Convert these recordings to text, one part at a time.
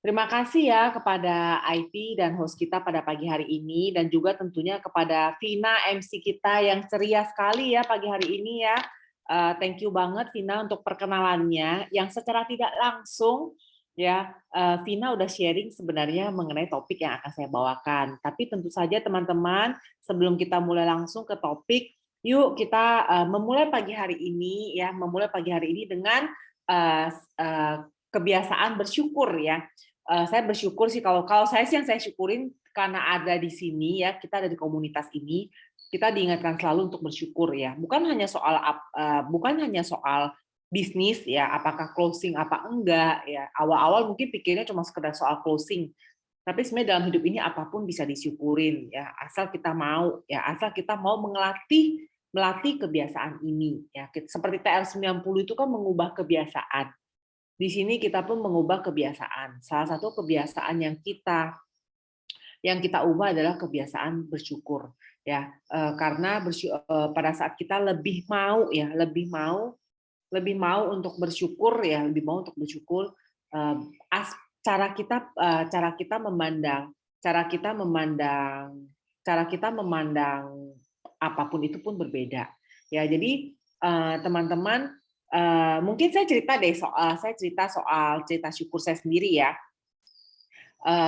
Terima kasih ya kepada IT dan host kita pada pagi hari ini dan juga tentunya kepada Vina MC kita yang ceria sekali ya pagi hari ini ya. Thank you banget Vina untuk perkenalannya yang secara tidak langsung ya Vina udah sharing sebenarnya mengenai topik yang akan saya bawakan. Tapi tentu saja teman-teman sebelum kita mulai langsung ke topik, yuk kita memulai pagi hari ini ya, memulai pagi hari ini dengan uh, uh, kebiasaan bersyukur ya. Saya bersyukur sih kalau saya sih yang saya syukurin karena ada di sini ya, kita ada di komunitas ini, kita diingatkan selalu untuk bersyukur ya. Bukan hanya soal bisnis ya, apakah closing apa enggak ya. Awal-awal mungkin pikirnya cuma sekedar soal closing. Tapi sebenarnya dalam hidup ini apapun bisa disyukurin ya, asal kita mau ya, asal kita mau melatih kebiasaan ini ya. Seperti TR90 itu kan mengubah kebiasaan. Di sini kita pun mengubah kebiasaan. Salah satu kebiasaan yang kita ubah adalah kebiasaan bersyukur ya. Karena pada saat kita lebih mau untuk bersyukur ya, lebih mau untuk bersyukur eh, cara kita memandang cara kita memandang apapun itu pun berbeda. Ya, jadi teman-teman mungkin saya cerita soal cerita syukur saya sendiri ya.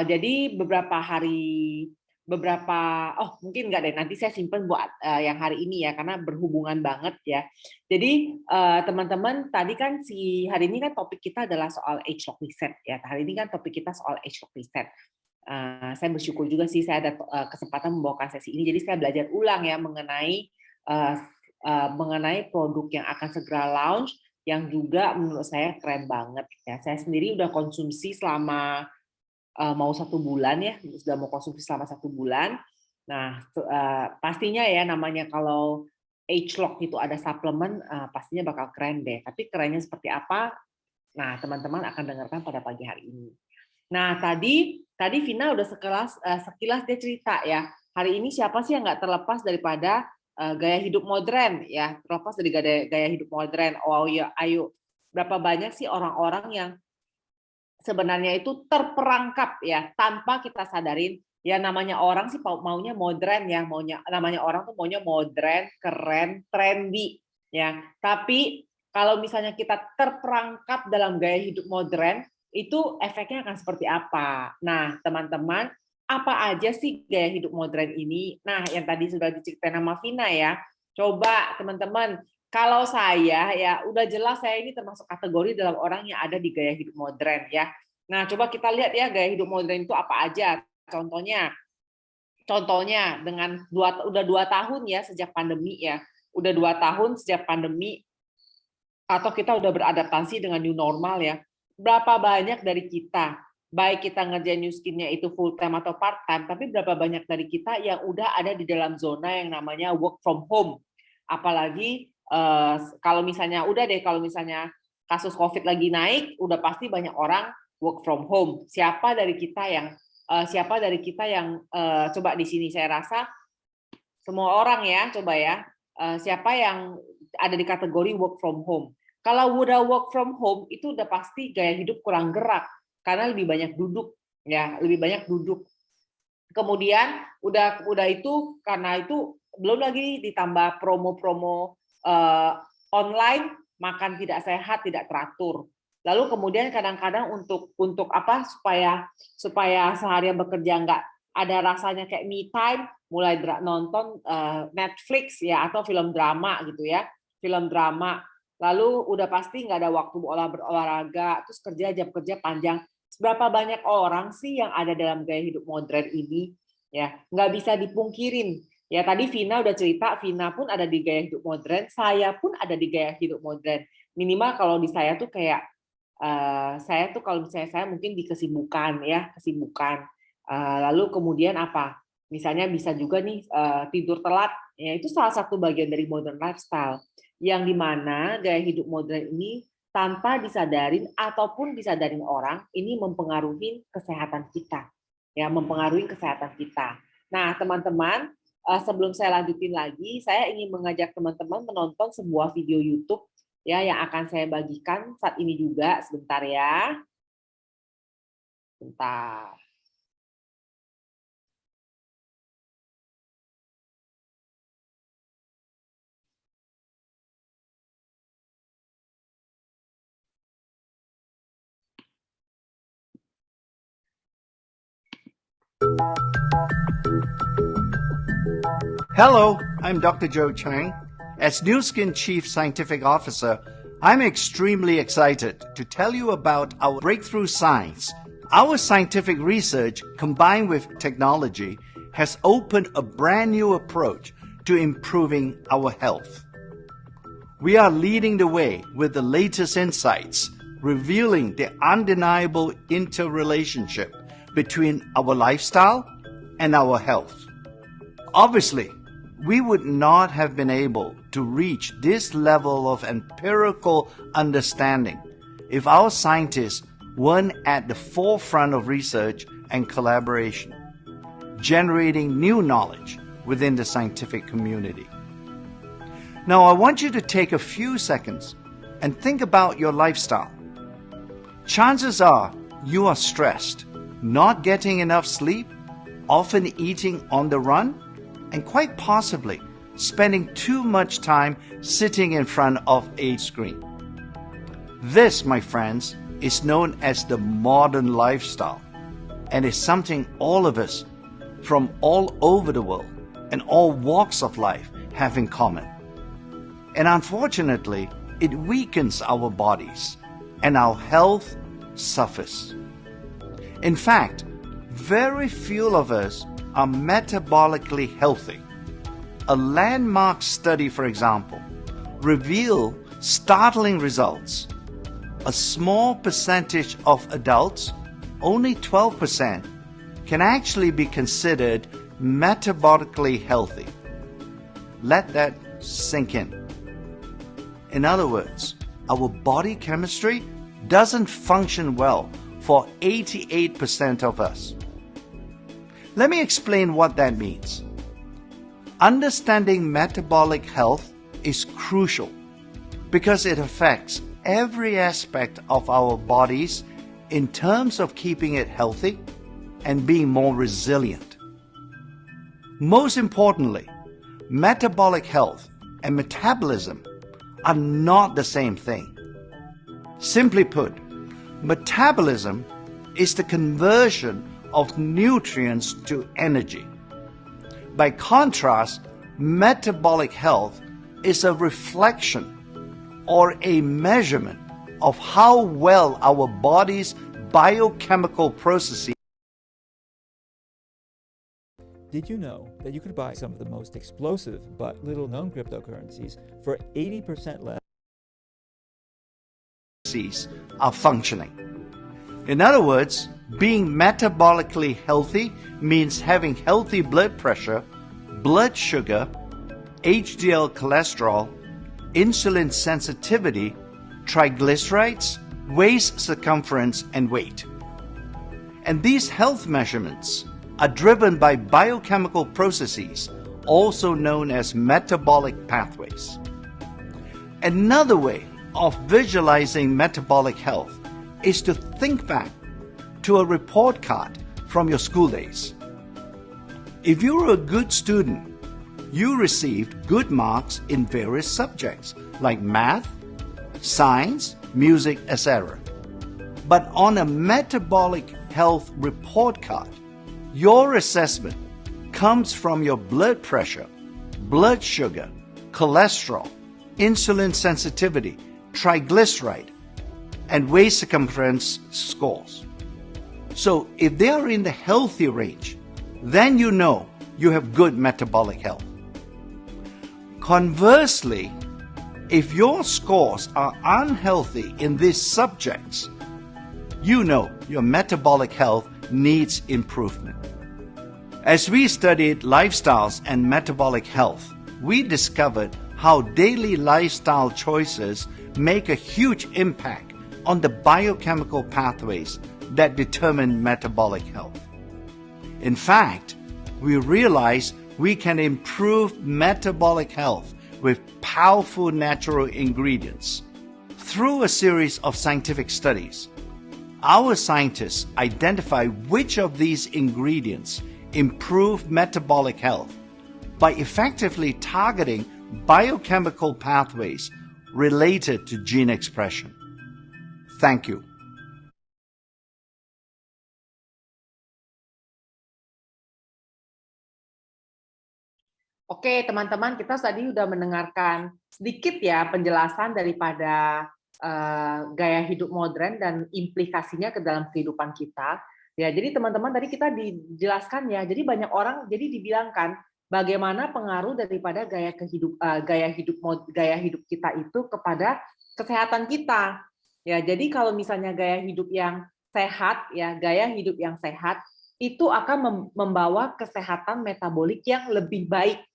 Jadi mungkin enggak deh, nanti saya simpen buat yang hari ini ya, karena berhubungan banget ya. Jadi teman-teman tadi kan hari ini kan topik kita adalah soal age lock reset ya. Hari ini kan topik kita soal age lock reset. Saya bersyukur juga sih saya ada kesempatan membawakan sesi ini. Jadi saya belajar ulang ya mengenai produk yang akan segera launch yang juga menurut saya keren banget ya. Saya sendiri udah konsumsi selama mau 1 bulan ya, sudah mau konsumsi selama 1 bulan. Nah, pastinya ya namanya kalau age lock itu ada suplemen, pastinya bakal keren deh. Tapi kerennya seperti apa? Nah, teman-teman akan dengarkan pada pagi hari ini. Nah, tadi Vina udah sekilas dia cerita ya. Hari ini siapa sih yang nggak terlepas daripada gaya hidup modern ya, terlepas dari gaya hidup modern. Oh ya, ayo. Berapa banyak sih orang-orang yang sebenarnya itu terperangkap ya tanpa kita sadarin ya, namanya orang sih maunya modern ya, namanya orang tuh maunya modern, keren, trendy ya. Tapi kalau misalnya kita terperangkap dalam gaya hidup modern, itu efeknya akan seperti apa? Nah, teman-teman, apa aja sih gaya hidup modern ini? Nah, yang tadi sudah diceritain sama Vina ya. Coba teman-teman, kalau saya ya udah jelas saya ini termasuk kategori dalam orang yang ada di gaya hidup modern ya. Nah, coba kita lihat ya gaya hidup modern itu apa aja. Contohnya udah 2 tahun ya sejak pandemi ya. Udah 2 tahun sejak pandemi atau kita udah beradaptasi dengan new normal ya. Berapa banyak dari kita, baik kita ngerjain new skill-nya itu full time atau part time, tapi berapa banyak dari kita yang udah ada di dalam zona yang namanya work from home. Apalagi kalau misalnya kasus COVID lagi naik, udah pasti banyak orang work from home. Siapa dari kita yang coba di sini saya rasa semua orang ya, coba ya, siapa yang ada di kategori work from home. Kalau udah work from home itu udah pasti gaya hidup kurang gerak karena lebih banyak duduk ya, lebih banyak duduk. Kemudian udah itu karena itu belum lagi ditambah promo-promo online, makan tidak sehat, tidak teratur. Lalu kemudian kadang-kadang untuk apa supaya seharian bekerja nggak ada rasanya kayak me time, mulai nonton Netflix ya atau film drama gitu ya, film drama. Lalu udah pasti nggak ada waktu berolahraga, terus jam kerja panjang. Seberapa banyak orang sih yang ada dalam gaya hidup modern ini ya, nggak bisa dipungkirin ya. Tadi Vina udah cerita, Vina pun ada di gaya hidup modern, saya pun ada di gaya hidup modern. Minimal kalau di saya tuh kayak saya tuh kalau misalnya saya mungkin di kesibukan ya, kesibukan. Lalu kemudian apa? Misalnya bisa juga nih tidur telat, ya itu salah satu bagian dari modern lifestyle. Yang dimana gaya hidup modern ini tanpa disadarin ataupun disadarin orang, ini mempengaruhi kesehatan kita. Ya, mempengaruhi kesehatan kita. Nah, teman-teman, sebelum saya lanjutin lagi, saya ingin mengajak teman-teman menonton sebuah video YouTube ya yang akan saya bagikan saat ini juga, sebentar ya. Bentar. Hello, I'm Dr. Joe Chang. As Nu Skin Chief Scientific Officer, I'm extremely excited to tell you about our breakthrough science. Our scientific research, combined with technology, has opened a brand new approach to improving our health. We are leading the way with the latest insights, revealing the undeniable interrelationship between our lifestyle and our health. Obviously, we would not have been able to reach this level of empirical understanding if our scientists weren't at the forefront of research and collaboration, generating new knowledge within the scientific community. Now, I want you to take a few seconds and think about your lifestyle. Chances are you are stressed, not getting enough sleep, often eating on the run, and quite possibly spending too much time sitting in front of a screen. This, my friends, is known as the modern lifestyle, and is something all of us from all over the world and all walks of life have in common. And unfortunately, it weakens our bodies and our health suffers. In fact, very few of us are metabolically healthy. A landmark study, for example, revealed startling results. A small percentage of adults, only 12%, can actually be considered metabolically healthy. Let that sink in. In other words, our body chemistry doesn't function well for 88% of us. Let me explain what that means. Understanding metabolic health is crucial because it affects every aspect of our bodies in terms of keeping it healthy and being more resilient. Most importantly, metabolic health and metabolism are not the same thing. Simply put, metabolism is the conversion of nutrients to energy. By contrast, metabolic health is a reflection or a measurement of how well our body's biochemical processes. Did you know that you could buy some of the most explosive but little known cryptocurrencies for 80% less? Are functioning. In other words, being metabolically healthy means having healthy blood pressure, blood sugar, HDL cholesterol, insulin sensitivity, triglycerides, waist circumference, and weight. And these health measurements are driven by biochemical processes, also known as metabolic pathways. Another way of visualizing metabolic health is to think back to a report card from your school days. If you were a good student, you received good marks in various subjects like math, science, music, etc. But on a metabolic health report card, your assessment comes from your blood pressure, blood sugar, cholesterol, insulin sensitivity, triglyceride, and waist circumference scores. So if they are in the healthy range, then you know you have good metabolic health. Conversely, if your scores are unhealthy in these subjects, you know your metabolic health needs improvement. As we studied lifestyles and metabolic health, we discovered how daily lifestyle choices make a huge impact on the biochemical pathways that determine metabolic health. In fact, we realized we can improve metabolic health with powerful natural ingredients. Through a series of scientific studies, our scientists identify which of these ingredients improve metabolic health by effectively targeting biochemical pathways related to gene expression. Thank you. Oke, teman-teman, kita tadi udah mendengarkan sedikit ya penjelasan daripada gaya hidup modern dan implikasinya ke dalam kehidupan kita. Ya, jadi teman-teman tadi kita dijelaskan ya. Jadi banyak orang jadi dibilangkan bagaimana pengaruh daripada gaya hidup kita itu kepada kesehatan kita. Ya, jadi kalau misalnya gaya hidup yang sehat ya, gaya hidup yang sehat itu akan membawa kesehatan metabolik yang lebih baik.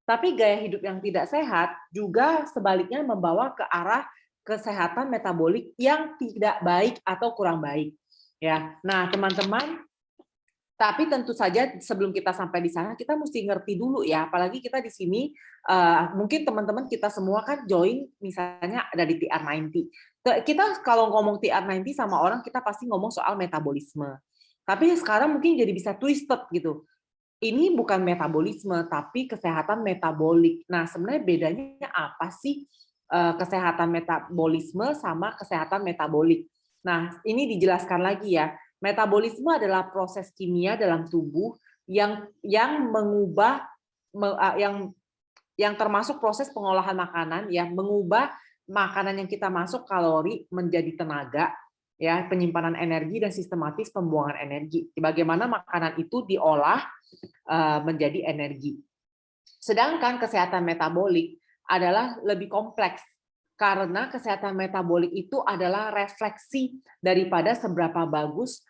Tapi gaya hidup yang tidak sehat juga sebaliknya membawa ke arah kesehatan metabolik yang tidak baik atau kurang baik. Ya, nah teman-teman, tapi tentu saja sebelum kita sampai di sana kita mesti ngerti dulu ya, apalagi kita di sini mungkin teman-teman kita semua kan join misalnya dari TR90. Kita kalau ngomong TR90 sama orang kita pasti ngomong soal metabolisme. Tapi sekarang mungkin jadi bisa twisted gitu. Ini bukan metabolisme, tapi kesehatan metabolik. Nah, sebenarnya bedanya apa sih kesehatan metabolisme sama kesehatan metabolik? Nah, ini dijelaskan lagi ya. Metabolisme adalah proses kimia dalam tubuh yang mengubah yang termasuk proses pengolahan makanan, yang mengubah makanan yang kita masuk kalori menjadi tenaga, ya, penyimpanan energi dan sistematis pembuangan energi. Bagaimana makanan itu diolah menjadi energi. Sedangkan kesehatan metabolik adalah lebih kompleks karena kesehatan metabolik itu adalah refleksi daripada seberapa bagus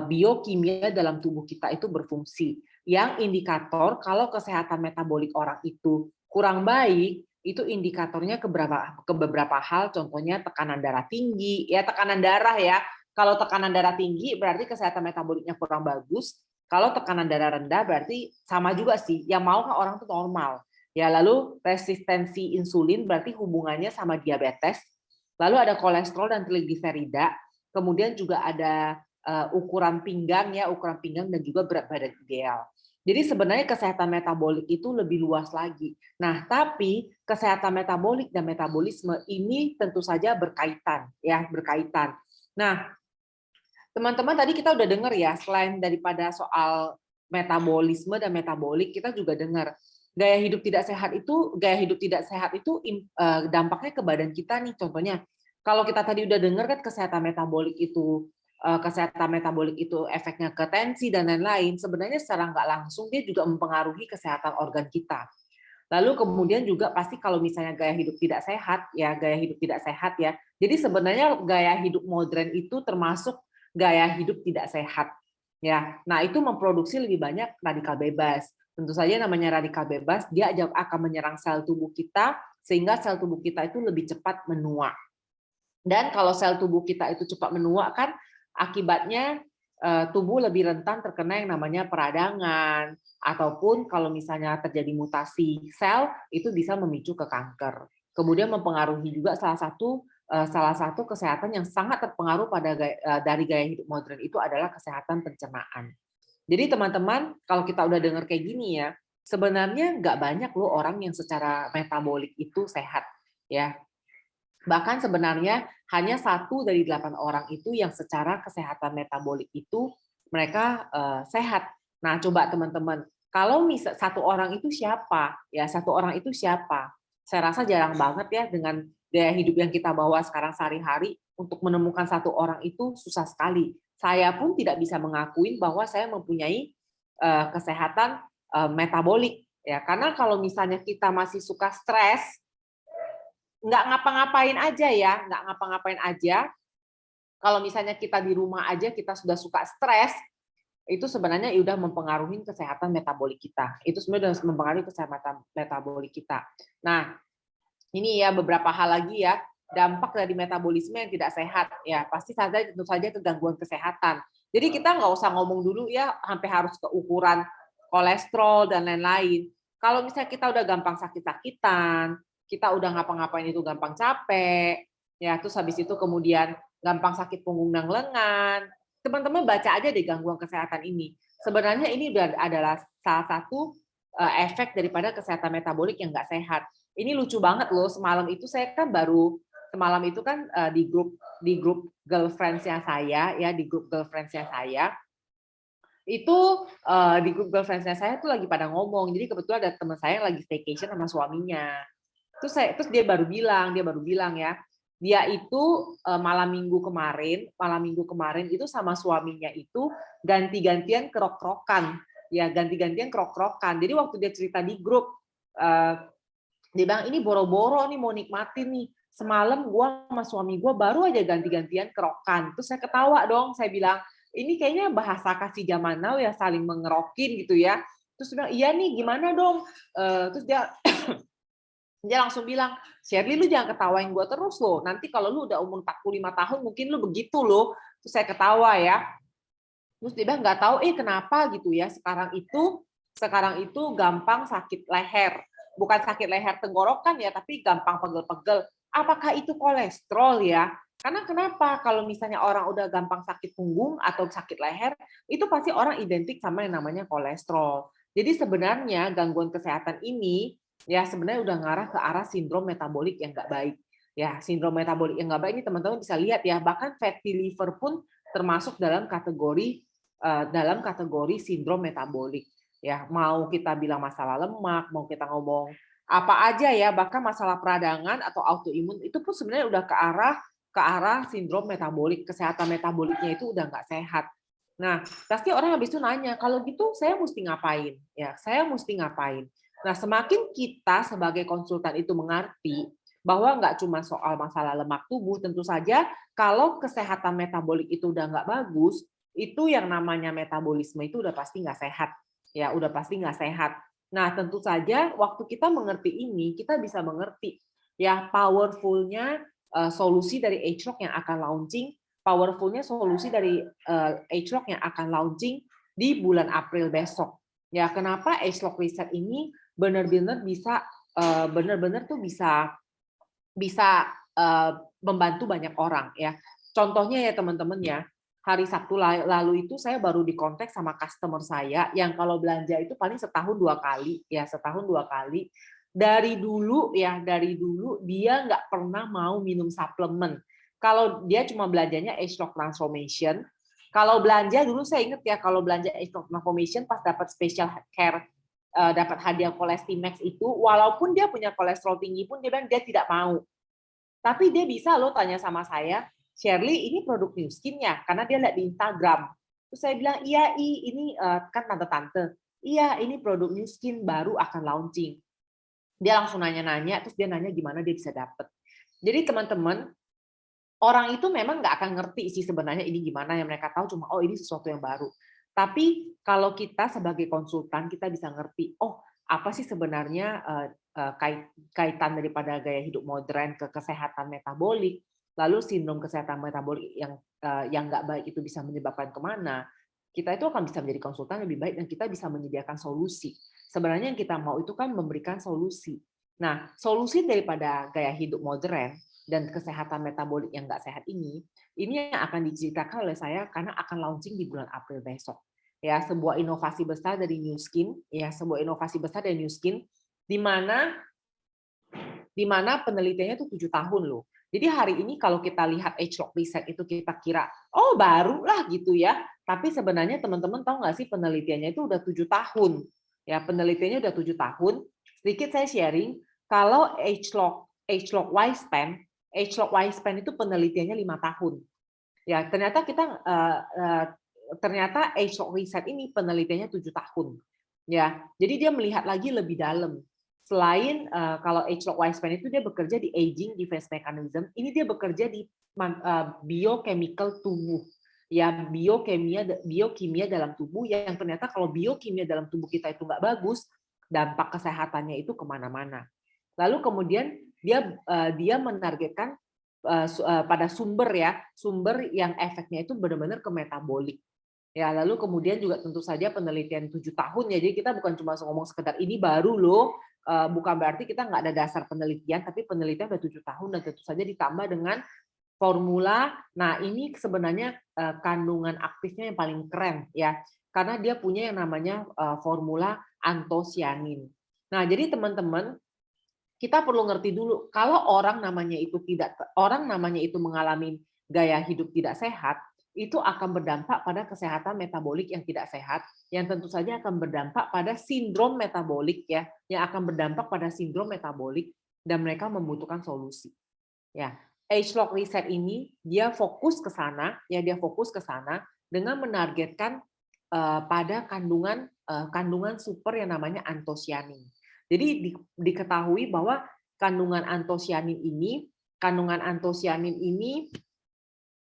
biokimia dalam tubuh kita itu berfungsi. Yang indikator kalau kesehatan metabolik orang itu kurang baik, itu indikatornya ke beberapa hal, contohnya tekanan darah tinggi, ya tekanan darah ya. Kalau tekanan darah tinggi berarti kesehatan metaboliknya kurang bagus. Kalau tekanan darah rendah berarti sama juga sih, yang mau kan orang itu normal. Ya, lalu resistensi insulin berarti hubungannya sama diabetes. Lalu ada kolesterol dan trigliserida. Kemudian juga ada ukuran pinggang ya, ukuran pinggang dan juga berat badan ideal. Jadi sebenarnya kesehatan metabolik itu lebih luas lagi. Nah, tapi kesehatan metabolik dan metabolisme ini tentu saja berkaitan ya, berkaitan. Nah, teman-teman tadi kita udah dengar ya, selain daripada soal metabolisme dan metabolik, kita juga dengar gaya hidup tidak sehat itu dampaknya ke badan kita nih. Contohnya, kalau kita tadi udah dengar kan kesehatan metabolik itu efeknya ke tensi dan lain-lain. Sebenarnya secara nggak langsung dia juga mempengaruhi kesehatan organ kita. Lalu kemudian juga pasti kalau misalnya gaya hidup tidak sehat ya. Jadi sebenarnya gaya hidup modern itu termasuk gaya hidup tidak sehat ya. Nah, itu memproduksi lebih banyak radikal bebas. Tentu saja namanya radikal bebas, dia akan menyerang sel tubuh kita sehingga sel tubuh kita itu lebih cepat menua. Dan kalau sel tubuh kita itu cepat menua kan akibatnya tubuh lebih rentan terkena yang namanya peradangan, ataupun kalau misalnya terjadi mutasi sel itu bisa memicu ke kanker. Kemudian mempengaruhi juga salah satu kesehatan yang sangat terpengaruh dari gaya hidup modern itu adalah kesehatan pencernaan. Jadi teman-teman, kalau kita udah dengar kayak gini ya, sebenarnya nggak banyak loh orang yang secara metabolik itu sehat ya. Bahkan sebenarnya hanya 1 dari 8 orang itu yang secara kesehatan metabolik itu mereka sehat. Nah, coba teman-teman, kalau misal 1 orang itu siapa? Ya, 1 orang itu siapa? Saya rasa jarang banget ya dengan gaya hidup yang kita bawa sekarang sehari-hari untuk menemukan 1 orang itu susah sekali. Saya pun tidak bisa mengakuin bahwa saya mempunyai kesehatan metabolik ya, karena kalau misalnya kita masih suka stres, nggak ngapa-ngapain aja. Kalau misalnya kita di rumah aja kita sudah suka stres, itu sebenarnya udah mempengaruhi kesehatan metabolik kita. Itu sebenarnya sudah mempengaruhi kesehatan metabolik kita. Nah, ini ya beberapa hal lagi ya, dampak dari metabolisme yang tidak sehat ya, pasti tentu saja kegangguan kesehatan. Jadi kita nggak usah ngomong dulu ya sampai harus ke ukuran kolesterol dan lain-lain. Kalau misalnya kita udah gampang sakit-sakitan, kita udah ngapa-ngapain itu gampang capek, ya terus habis itu kemudian gampang sakit punggung dan lengan. Teman-teman baca aja deh gangguan kesehatan ini. Sebenarnya ini adalah salah satu efek daripada kesehatan metabolik yang nggak sehat. Ini lucu banget loh, semalam itu di grup girlfriends-nya saya ya, di grup girlfriends-nya saya itu di grup girlfriends-nya saya tuh lagi pada ngomong. Jadi kebetulan ada teman saya yang lagi staycation sama suaminya. Terus dia baru bilang ya, dia itu malam minggu kemarin itu sama suaminya itu ganti-gantian kerok-kerokan. Ya, ganti-gantian kerok-kerokan. Jadi waktu dia cerita di grup, dia bilang ini boro-boro nih mau nikmatin nih. Semalam gua sama suami gua baru aja ganti-gantian kerokan. Terus saya ketawa dong, saya bilang, ini kayaknya bahasa kasih zaman now ya, saling mengerokin gitu ya. Terus dia bilang, iya nih gimana dong? Terus dia langsung bilang, Shirley lu jangan ketawain gue terus loh. Nanti kalau lu udah umur 45 tahun mungkin lu begitu loh. Terus saya ketawa ya. Terus dia bilang nggak tahu kenapa gitu ya. Sekarang itu gampang sakit leher. Bukan sakit leher tenggorokan ya, tapi gampang pegel-pegel. Apakah itu kolesterol ya? Karena kenapa? Kalau misalnya orang udah gampang sakit punggung atau sakit leher, itu pasti orang identik sama yang namanya kolesterol. Jadi sebenarnya gangguan kesehatan ini ya sebenarnya udah ngarah ke arah sindrom metabolik yang nggak baik. Ya, sindrom metabolik yang nggak baik ini teman-teman bisa lihat ya, bahkan fatty liver pun termasuk dalam kategori sindrom metabolik. Ya, mau kita bilang masalah lemak, mau kita ngomong apa aja ya, bahkan masalah peradangan atau autoimun itu pun sebenarnya udah ke arah sindrom metabolik, kesehatan metaboliknya itu udah nggak sehat. Nah, pasti orang habis itu nanya, kalau gitu saya mesti ngapain? Ya, saya mesti ngapain? Nah, semakin kita sebagai konsultan itu mengerti bahwa nggak cuma soal masalah lemak tubuh, tentu saja kalau kesehatan metabolik itu udah nggak bagus, itu yang namanya metabolisme itu udah pasti nggak sehat. Ya, udah pasti nggak sehat. Nah, tentu saja waktu kita mengerti ini, kita bisa mengerti ya powerful-nya solusi dari Agelock yang akan launching, powerful-nya solusi dari Agelock yang akan launching di bulan April besok. Ya, kenapa Agelock Reset ini benar-benar bisa membantu banyak orang ya. Contohnya ya teman-teman ya, hari Sabtu lalu itu saya baru dikontak sama customer saya yang kalau belanja itu paling setahun 2 kali ya, setahun 2 kali. Dari dulu dia nggak pernah mau minum suplemen. Kalau dia cuma belanjanya Agelock Transformation. Kalau belanja dulu saya ingat ya, kalau belanja Agelock Transformation pas dapat special care, dapat hadiah Cholestimax itu, walaupun dia punya kolesterol tinggi pun dia bilang dia tidak mau. Tapi dia bisa loh tanya sama saya, Shirley ini produk New Skin ya? Karena dia lihat di Instagram. Terus saya bilang, iya ini kan tante-tante. Iya ini produk New Skin baru akan launching. Dia langsung nanya-nanya, terus dia nanya gimana dia bisa dapet. Jadi teman-teman, orang itu memang nggak akan ngerti sih sebenarnya ini gimana, yang mereka tahu cuma, oh ini sesuatu yang baru. Tapi kalau kita sebagai konsultan, kita bisa ngerti, oh apa sih sebenarnya kaitan daripada gaya hidup modern ke kesehatan metabolik, lalu sindrom kesehatan metabolik yang nggak baik itu bisa menyebabkan kemana, kita itu akan bisa menjadi konsultan lebih baik dan kita bisa menyediakan solusi. Sebenarnya yang kita mau itu kan memberikan solusi. Nah, solusi daripada gaya hidup modern dan kesehatan metabolik yang nggak sehat ini yang akan diceritakan oleh saya karena akan launching di bulan April besok. Ya, sebuah inovasi besar dari New Skin, di mana penelitiannya itu 7 tahun loh. Jadi hari ini kalau kita lihat Agelock Reset itu kita kira, oh baru lah gitu ya. Tapi sebenarnya teman-teman tahu nggak sih penelitiannya itu udah 7 tahun. Ya, penelitiannya udah 7 tahun. Sedikit saya sharing, kalau Agelock Lifespan itu penelitiannya 5 tahun. Ya, ternyata Agelock Reset ini penelitiannya 7 tahun. Ya, jadi dia melihat lagi lebih dalam. Selain kalau Agelock Lifespan itu dia bekerja di aging defense mechanism, ini dia bekerja di biochemical tubuh. Ya, biokimia dalam tubuh yang ternyata kalau biokimia dalam tubuh kita itu nggak bagus, dampak kesehatannya itu kemana-mana. Lalu kemudian dia menargetkan pada sumber yang efeknya itu benar-benar ke metabolik. Ya, lalu kemudian juga tentu saja penelitian 7 tahun ya. Jadi kita bukan cuma ngomong sekedar ini baru loh, bukan berarti kita nggak ada dasar penelitian, tapi penelitian udah 7 tahun dan tentu saja ditambah dengan formula. Nah, ini sebenarnya kandungan aktifnya yang paling keren ya, karena dia punya yang namanya formula antosianin. Nah, jadi teman-teman, kita perlu ngerti dulu kalau orang namanya itu mengalami gaya hidup tidak sehat, itu akan berdampak pada kesehatan metabolik yang tidak sehat, yang tentu saja akan berdampak pada sindrom metabolik ya, yang akan berdampak pada sindrom metabolik dan mereka membutuhkan solusi. Ya, Age-Log Reset ini dia fokus ke sana, ya dia fokus ke sana dengan menargetkan pada kandungan super yang namanya antosianin. Jadi diketahui bahwa kandungan antosianin ini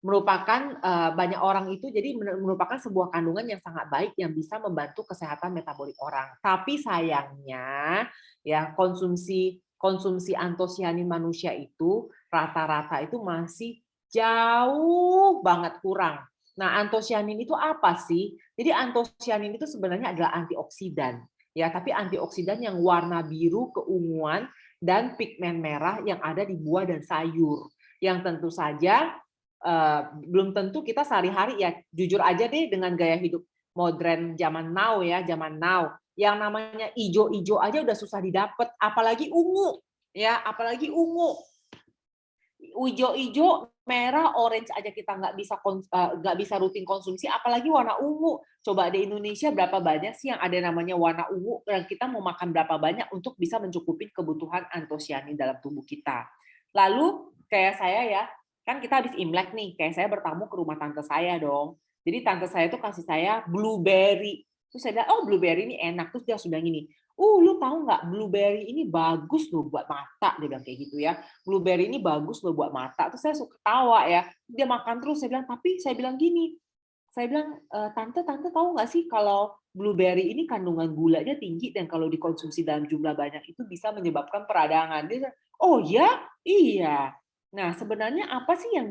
merupakan banyak orang itu jadi merupakan sebuah kandungan yang sangat baik yang bisa membantu kesehatan metabolik orang. Tapi sayangnya ya konsumsi antosianin manusia itu rata-rata itu masih jauh banget kurang. Nah, antosianin itu apa sih? Jadi antosianin itu sebenarnya adalah antioksidan. Ya, tapi antioksidan yang warna biru keunguan dan pigmen merah yang ada di buah dan sayur. Yang tentu saja belum tentu kita sehari-hari ya, jujur aja deh dengan gaya hidup modern zaman now ya, zaman now yang namanya ijo-ijo aja udah susah didapat, apalagi ungu ya, apalagi ungu. Ijo-ijo, merah, orange aja kita nggak bisa rutin konsumsi, apalagi warna ungu. Coba di Indonesia berapa banyak sih yang ada namanya warna ungu dan kita mau makan berapa banyak untuk bisa mencukupi kebutuhan antosianin dalam tubuh kita. Lalu kayak saya ya, kan kita habis Imlek nih, kayak saya bertamu ke rumah tante saya dong. Jadi tante saya tuh kasih saya blueberry. Terus saya bilang, oh blueberry ini enak. Terus dia sudah gini, lu tahu nggak blueberry ini bagus loh buat mata, dia bilang kayak gitu ya. Blueberry ini bagus loh buat mata. Terus saya suka ketawa ya. Dia makan terus, saya bilang, tapi saya bilang gini, saya bilang, tante tahu nggak sih kalau blueberry ini kandungan gulanya tinggi dan kalau dikonsumsi dalam jumlah banyak itu bisa menyebabkan peradangan. Dia bilang, oh ya, iya. Nah, sebenarnya apa sih yang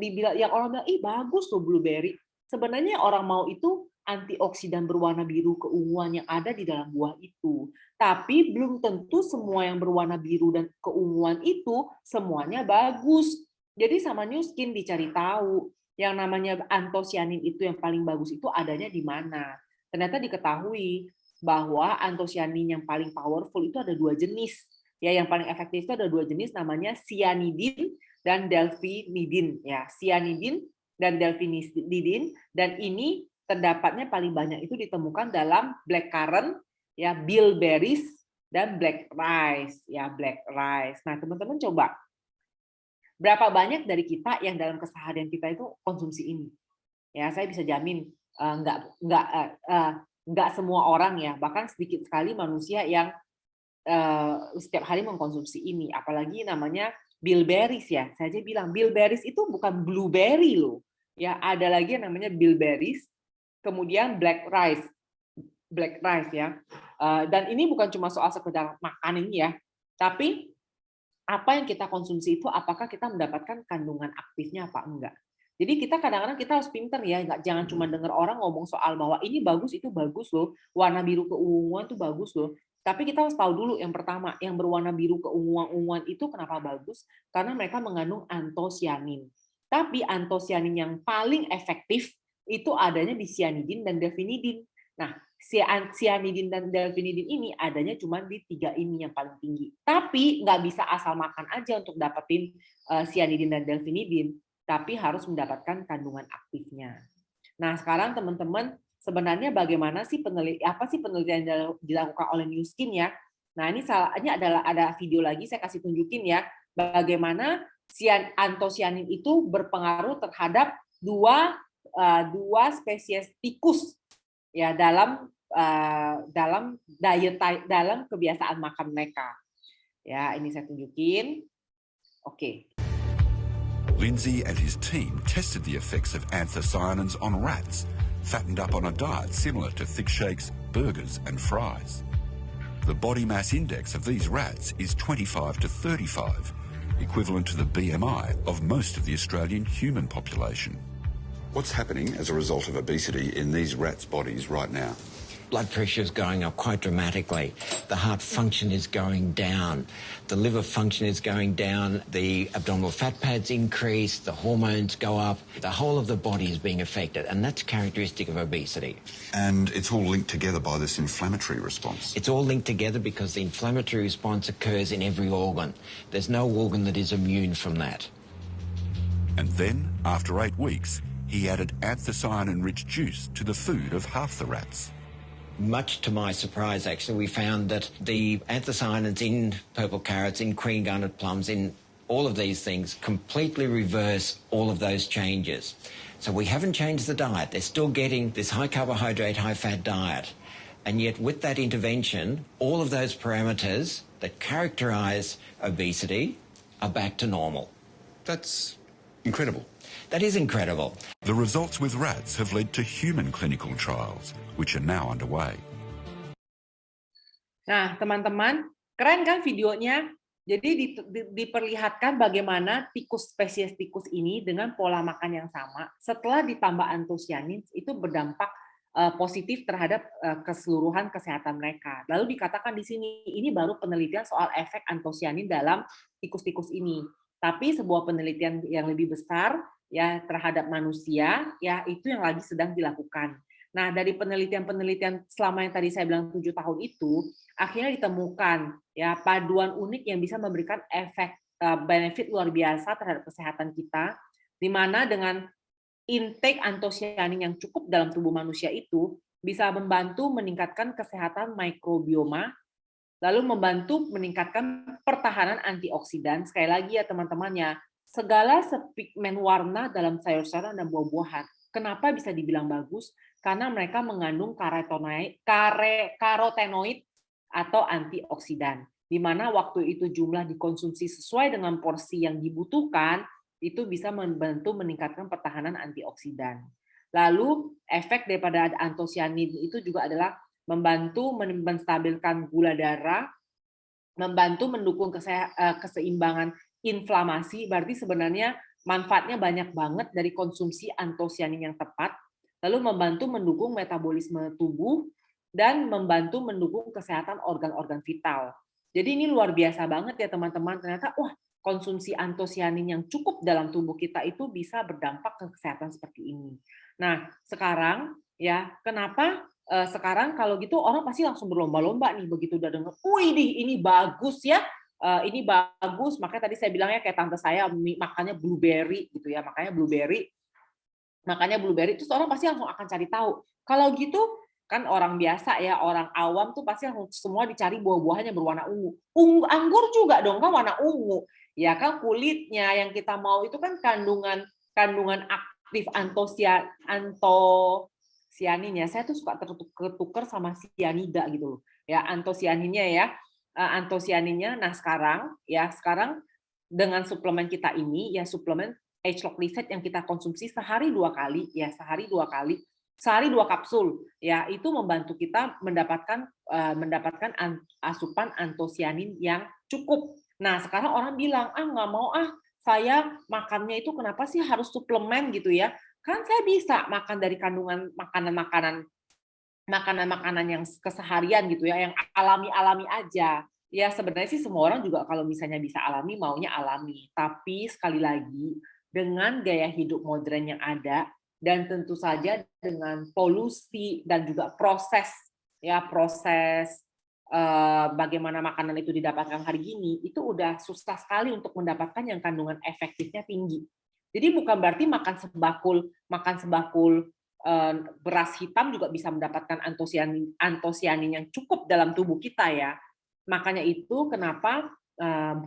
orang bilang, bagus loh blueberry. Sebenarnya orang mau itu antioksidan berwarna biru keunguan yang ada di dalam buah itu. Tapi belum tentu semua yang berwarna biru dan keunguan itu semuanya bagus. Jadi sama New Skin dicari tahu yang namanya antosianin itu yang paling bagus itu adanya di mana. Ternyata diketahui bahwa antosianin yang paling powerful itu ada 2 jenis. Ya, yang paling efektif itu ada 2 jenis namanya cyanidin dan delphinidin ya, cyanidin dan delphinidin, dan ini terdapatnya paling banyak itu ditemukan dalam blackcurrant ya, bilberries dan black rice ya, black rice. Nah, teman-teman coba berapa banyak dari kita yang dalam keseharian kita itu konsumsi ini? Ya, saya bisa jamin nggak semua orang ya, bahkan sedikit sekali manusia yang setiap hari mengkonsumsi ini, apalagi namanya bilberries ya. Saya aja bilang bilberries itu bukan blueberry loh. Ya, ada lagi yang namanya bilberries, kemudian black rice ya. Dan ini bukan cuma soal sekedar makan ini ya, tapi apa yang kita konsumsi itu apakah kita mendapatkan kandungan aktifnya apa enggak. Jadi kita kadang-kadang kita harus pinter ya, jangan cuma dengar orang ngomong soal bahwa ini bagus, itu bagus loh, warna biru keunguan itu bagus loh. Tapi kita harus tahu dulu yang pertama, yang berwarna biru keunguan itu kenapa bagus? Karena mereka mengandung antosianin. Tapi antosianin yang paling efektif itu adanya di cyanidin dan delphinidin. Nah, cyanidin dan delphinidin ini adanya cuma di 3 ini yang paling tinggi. Tapi nggak bisa asal makan aja untuk dapetin cyanidin dan delphinidin, tapi harus mendapatkan kandungan aktifnya. Nah, sekarang teman-teman, sebenarnya bagaimana sih penelitian yang dilakukan oleh New Skin ya? Nah, ini adalah ada video lagi saya kasih tunjukin ya, bagaimana antosianin itu berpengaruh terhadap dua spesies tikus ya dalam kebiasaan makan mereka. Ya, ini saya tunjukin. Oke. Lindsay and his team tested the effects of anthocyanins on rats, fattened up on a diet similar to Thick Shake's burgers and fries. The body mass index of these rats is 25 to 35, equivalent to the BMI of most of the Australian human population. What's happening as a result of obesity in these rats' bodies right now? blood pressure is going up quite dramatically. The heart function is going down. The liver function is going down. The abdominal fat pads increase. The hormones go up. The whole of the body is being affected, and that's characteristic of obesity. And it's all linked together by this inflammatory response. It's all linked together because the inflammatory response occurs in every organ. There's no organ that is immune from that. And then, after 8 weeks, he added anthocyanin-rich juice to the food of half the rats. Much to my surprise, actually, we found that the anthocyanins in purple carrots, in green garnet plums, in all of these things completely reverse all of those changes. So we haven't changed the diet. They're still getting this high carbohydrate, high fat diet. And yet with that intervention, all of those parameters that characterize obesity are back to normal. That's incredible. That is incredible. The results with rats have led to human clinical trials, which are now underway. Nah, teman-teman, keren kan videonya? Jadi diperlihatkan bagaimana spesies tikus ini dengan pola makan yang sama, setelah ditambah antosianin, itu berdampak positif terhadap keseluruhan kesehatan mereka. Lalu dikatakan di sini, ini baru penelitian soal efek antosianin dalam tikus-tikus ini. Tapi sebuah penelitian yang lebih besar ya terhadap manusia, ya itu yang lagi sedang dilakukan. Nah, dari penelitian-penelitian selama yang tadi saya bilang 7 tahun itu, akhirnya ditemukan ya paduan unik yang bisa memberikan efek benefit luar biasa terhadap kesehatan kita, di mana dengan intake antosianin yang cukup dalam tubuh manusia itu bisa membantu meningkatkan kesehatan mikrobioma, lalu membantu meningkatkan pertahanan antioksidan. Sekali lagi ya teman-teman ya, segala pigmen warna dalam sayur-sayuran dan buah-buahan. Kenapa bisa dibilang bagus? Karena mereka mengandung karotenoid atau antioksidan, di mana waktu itu jumlah dikonsumsi sesuai dengan porsi yang dibutuhkan, itu bisa membantu meningkatkan pertahanan antioksidan. Lalu efek daripada antosianin itu juga adalah membantu menstabilkan gula darah, membantu mendukung keseimbangan inflamasi, berarti sebenarnya manfaatnya banyak banget dari konsumsi antosianin yang tepat, lalu membantu mendukung metabolisme tubuh, dan membantu mendukung kesehatan organ-organ vital. Jadi ini luar biasa banget ya teman-teman, ternyata wah konsumsi antosianin yang cukup dalam tubuh kita itu bisa berdampak ke kesehatan seperti ini. Nah sekarang ya kenapa sekarang kalau gitu orang pasti langsung berlomba-lomba nih begitu udah denger, wih ini bagus ya, ini bagus, makanya tadi saya bilangnya kayak tante saya makannya blueberry gitu ya, makanya blueberry, terus orang pasti langsung akan cari tahu. Kalau gitu kan orang biasa ya, orang awam tuh pasti langsung semua dicari buah-buahannya berwarna ungu. Anggur juga dong kan warna ungu. Ya kan kulitnya yang kita mau itu kan kandungan aktif antosianinnya. Saya tuh suka ketukar sama sianida gitu loh. Ya antosianinnya ya. Antosianinnya. Nah sekarang dengan suplemen kita ini ya suplemen H-Log Reset yang kita konsumsi sehari 2 kali, sehari 2 kapsul ya, itu membantu kita mendapatkan asupan antosianin yang cukup. Nah sekarang orang bilang nggak mau saya makannya itu kenapa sih harus suplemen gitu ya, kan saya bisa makan dari kandungan makanan yang keseharian gitu ya, yang alami aja. Ya sebenarnya sih semua orang juga kalau misalnya bisa alami, maunya alami. Tapi sekali lagi, dengan gaya hidup modern yang ada, dan tentu saja dengan polusi dan juga proses bagaimana makanan itu didapatkan hari ini, itu udah susah sekali untuk mendapatkan yang kandungan efektifnya tinggi. Jadi bukan berarti makan sebakul beras hitam juga bisa mendapatkan antosianin yang cukup dalam tubuh kita ya. Makanya itu kenapa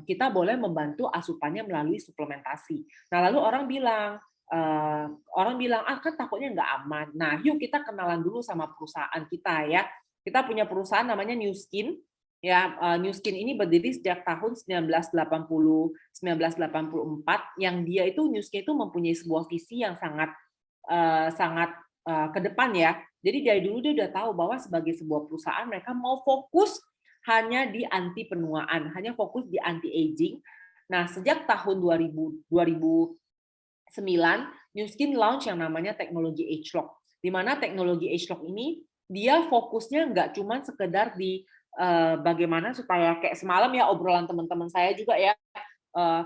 kita boleh membantu asupannya melalui suplementasi. Nah lalu orang bilang kan takutnya nggak aman. Nah yuk kita kenalan dulu sama perusahaan kita ya. Kita punya perusahaan namanya New Skin. Ya, New Skin ini berdiri sejak tahun 1984, yang dia itu New Skin itu mempunyai sebuah visi yang sangat ke depan ya. Jadi dari dulu dia udah tahu bahwa sebagai sebuah perusahaan mereka mau fokus hanya di anti penuaan, hanya fokus di anti aging. Nah, sejak tahun 2009 New Skin launch yang namanya teknologi H-Log, di mana teknologi H-Log ini dia fokusnya nggak cuma sekedar di bagaimana supaya kayak semalam ya obrolan teman-teman saya juga ya,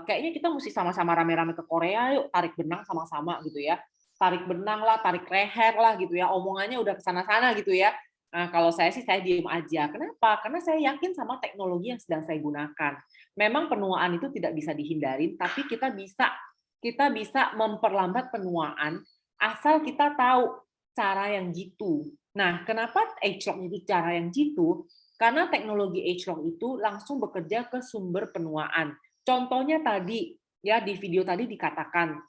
kayaknya kita mesti sama-sama rame-rame ke Korea yuk, tarik benang sama-sama gitu ya. Tarik benang lah, tarik leher lah gitu ya, omongannya udah ke sana-sana gitu ya. Nah, kalau saya sih saya diem aja. Kenapa? Karena saya yakin sama teknologi yang sedang saya gunakan. Memang penuaan itu tidak bisa dihindarin, tapi kita bisa memperlambat penuaan asal kita tahu cara yang jitu. Nah, kenapa age-lock itu cara yang jitu? Karena teknologi age-lock itu langsung bekerja ke sumber penuaan. Contohnya tadi, ya di video tadi dikatakan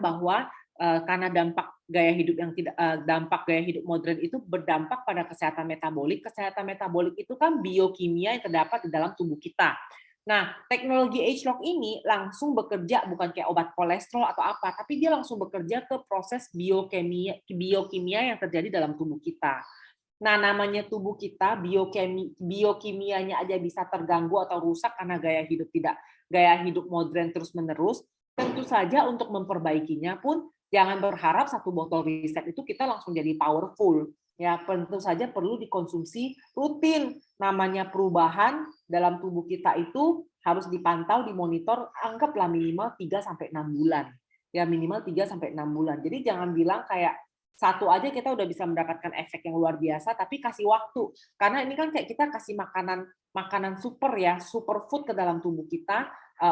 bahwa karena dampak gaya hidup modern itu berdampak pada kesehatan metabolik. Kesehatan metabolik itu kan biokimia yang terdapat di dalam tubuh kita. Nah, teknologi age-lock ini langsung bekerja bukan kayak obat kolesterol atau apa, tapi dia langsung bekerja ke proses biokimia yang terjadi dalam tubuh kita. Nah, namanya tubuh kita biokimianya aja bisa terganggu atau rusak karena gaya hidup modern terus-menerus. Tentu saja untuk memperbaikinya pun jangan berharap satu botol riset itu kita langsung jadi powerful. Ya, tentu saja perlu dikonsumsi rutin. Namanya perubahan dalam tubuh kita itu harus dipantau, dimonitor, anggaplah minimal 3 sampai 6 bulan. Ya, minimal 3 sampai 6 bulan. Jadi jangan bilang kayak satu aja kita udah bisa mendapatkan efek yang luar biasa, tapi kasih waktu. Karena ini kan kayak kita kasih makanan super ya, superfood ke dalam tubuh kita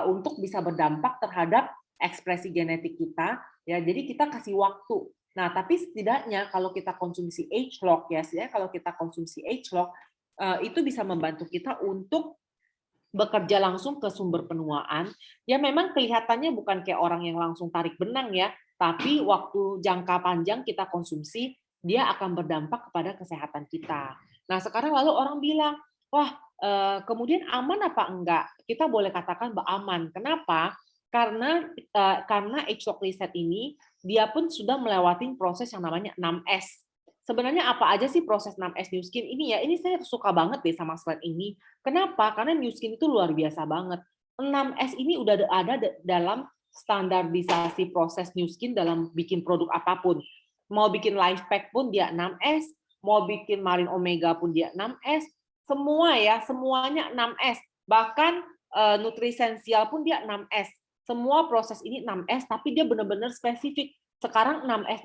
untuk bisa berdampak terhadap ekspresi genetik kita. Ya, jadi kita kasih waktu. Nah, tapi setidaknya kalau kita konsumsi age-lock itu bisa membantu kita untuk bekerja langsung ke sumber penuaan. Ya memang kelihatannya bukan kayak orang yang langsung tarik benang ya, tapi waktu jangka panjang kita konsumsi, dia akan berdampak kepada kesehatan kita. Nah, sekarang lalu orang bilang, wah, kemudian aman apa enggak? Kita boleh katakan aman. Kenapa? Karena age-lock reset ini dia pun sudah melewati proses yang namanya 6S. Sebenarnya apa aja sih proses 6S New Skin ini ya? Ini saya suka banget deh sama slide ini. Kenapa? Karena New Skin itu luar biasa banget. 6S ini udah ada dalam standarisasi proses New Skin dalam bikin produk apapun. Mau bikin life pack pun dia 6S, mau bikin Marine Omega pun dia 6S, semua ya, semuanya 6S. Bahkan Nutrisensial pun dia 6S. Semua proses ini 6S, tapi dia benar-benar spesifik. Sekarang 6S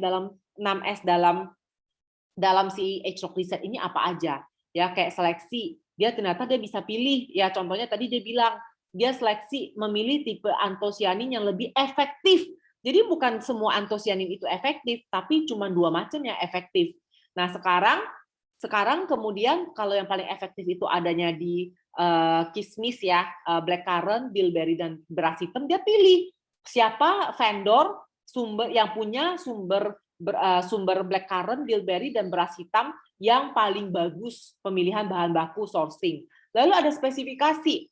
dalam si age-lock reset ini apa aja? Ya kayak seleksi, dia ternyata dia bisa pilih. Ya contohnya tadi dia bilang, dia seleksi memilih tipe antosianin yang lebih efektif. Jadi bukan semua antosianin itu efektif, tapi cuma 2 macam yang efektif. Nah, sekarang kemudian kalau yang paling efektif itu adanya di kismis ya, blackcurrant, bilberry dan beras hitam, dia pilih siapa vendor yang punya sumber blackcurrant, bilberry dan beras hitam yang paling bagus pemilihan bahan baku sourcing. Lalu ada spesifikasi.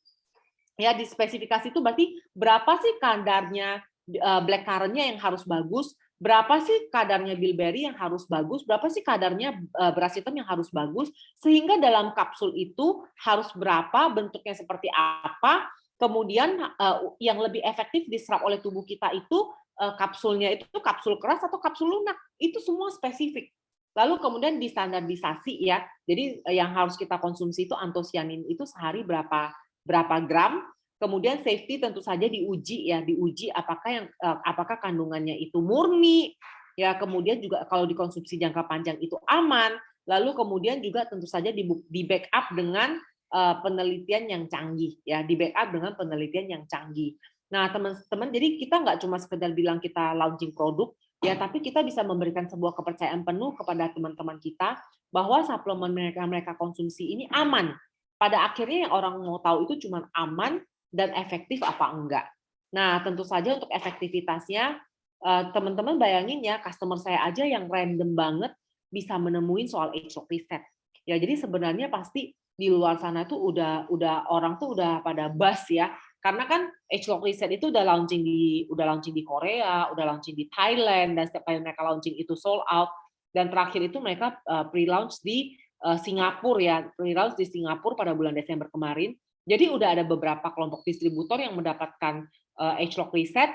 Ya, di spesifikasi itu berarti berapa sih kadarnya blackcurrant-nya yang harus bagus, berapa sih kadarnya bilberry yang harus bagus, berapa sih kadarnya beras hitam yang harus bagus, sehingga dalam kapsul itu harus berapa, bentuknya seperti apa, kemudian yang lebih efektif diserap oleh tubuh kita itu kapsulnya itu kapsul keras atau kapsul lunak, itu semua spesifik. Lalu kemudian distandarisasi ya, jadi yang harus kita konsumsi itu antosianin itu sehari berapa gram. Kemudian safety tentu saja diuji apakah kandungannya itu murni, ya kemudian juga kalau dikonsumsi jangka panjang itu aman. Lalu kemudian juga tentu saja di backup dengan penelitian yang canggih, ya di backup dengan penelitian yang canggih. Nah teman-teman, jadi kita nggak cuma sekedar bilang kita launching produk, ya tapi kita bisa memberikan sebuah kepercayaan penuh kepada teman-teman kita bahwa suplemen mereka konsumsi ini aman. Pada akhirnya yang orang mau tahu itu cuma aman dan efektif apa enggak. Nah, tentu saja untuk efektivitasnya, teman-teman bayangin ya, customer saya aja yang random banget bisa menemuin soal age-lock reset. Ya, jadi sebenarnya pasti di luar sana tuh udah orang tuh udah pada buzz ya. Karena kan age-lock reset itu udah launching di Korea, udah launching di Thailand, dan setiap kali mereka launching itu sold out. Dan terakhir itu mereka pre-launch di Singapura ya, pre-launch di Singapura pada bulan Desember kemarin. Jadi udah ada beberapa kelompok distributor yang mendapatkan age-lock reset,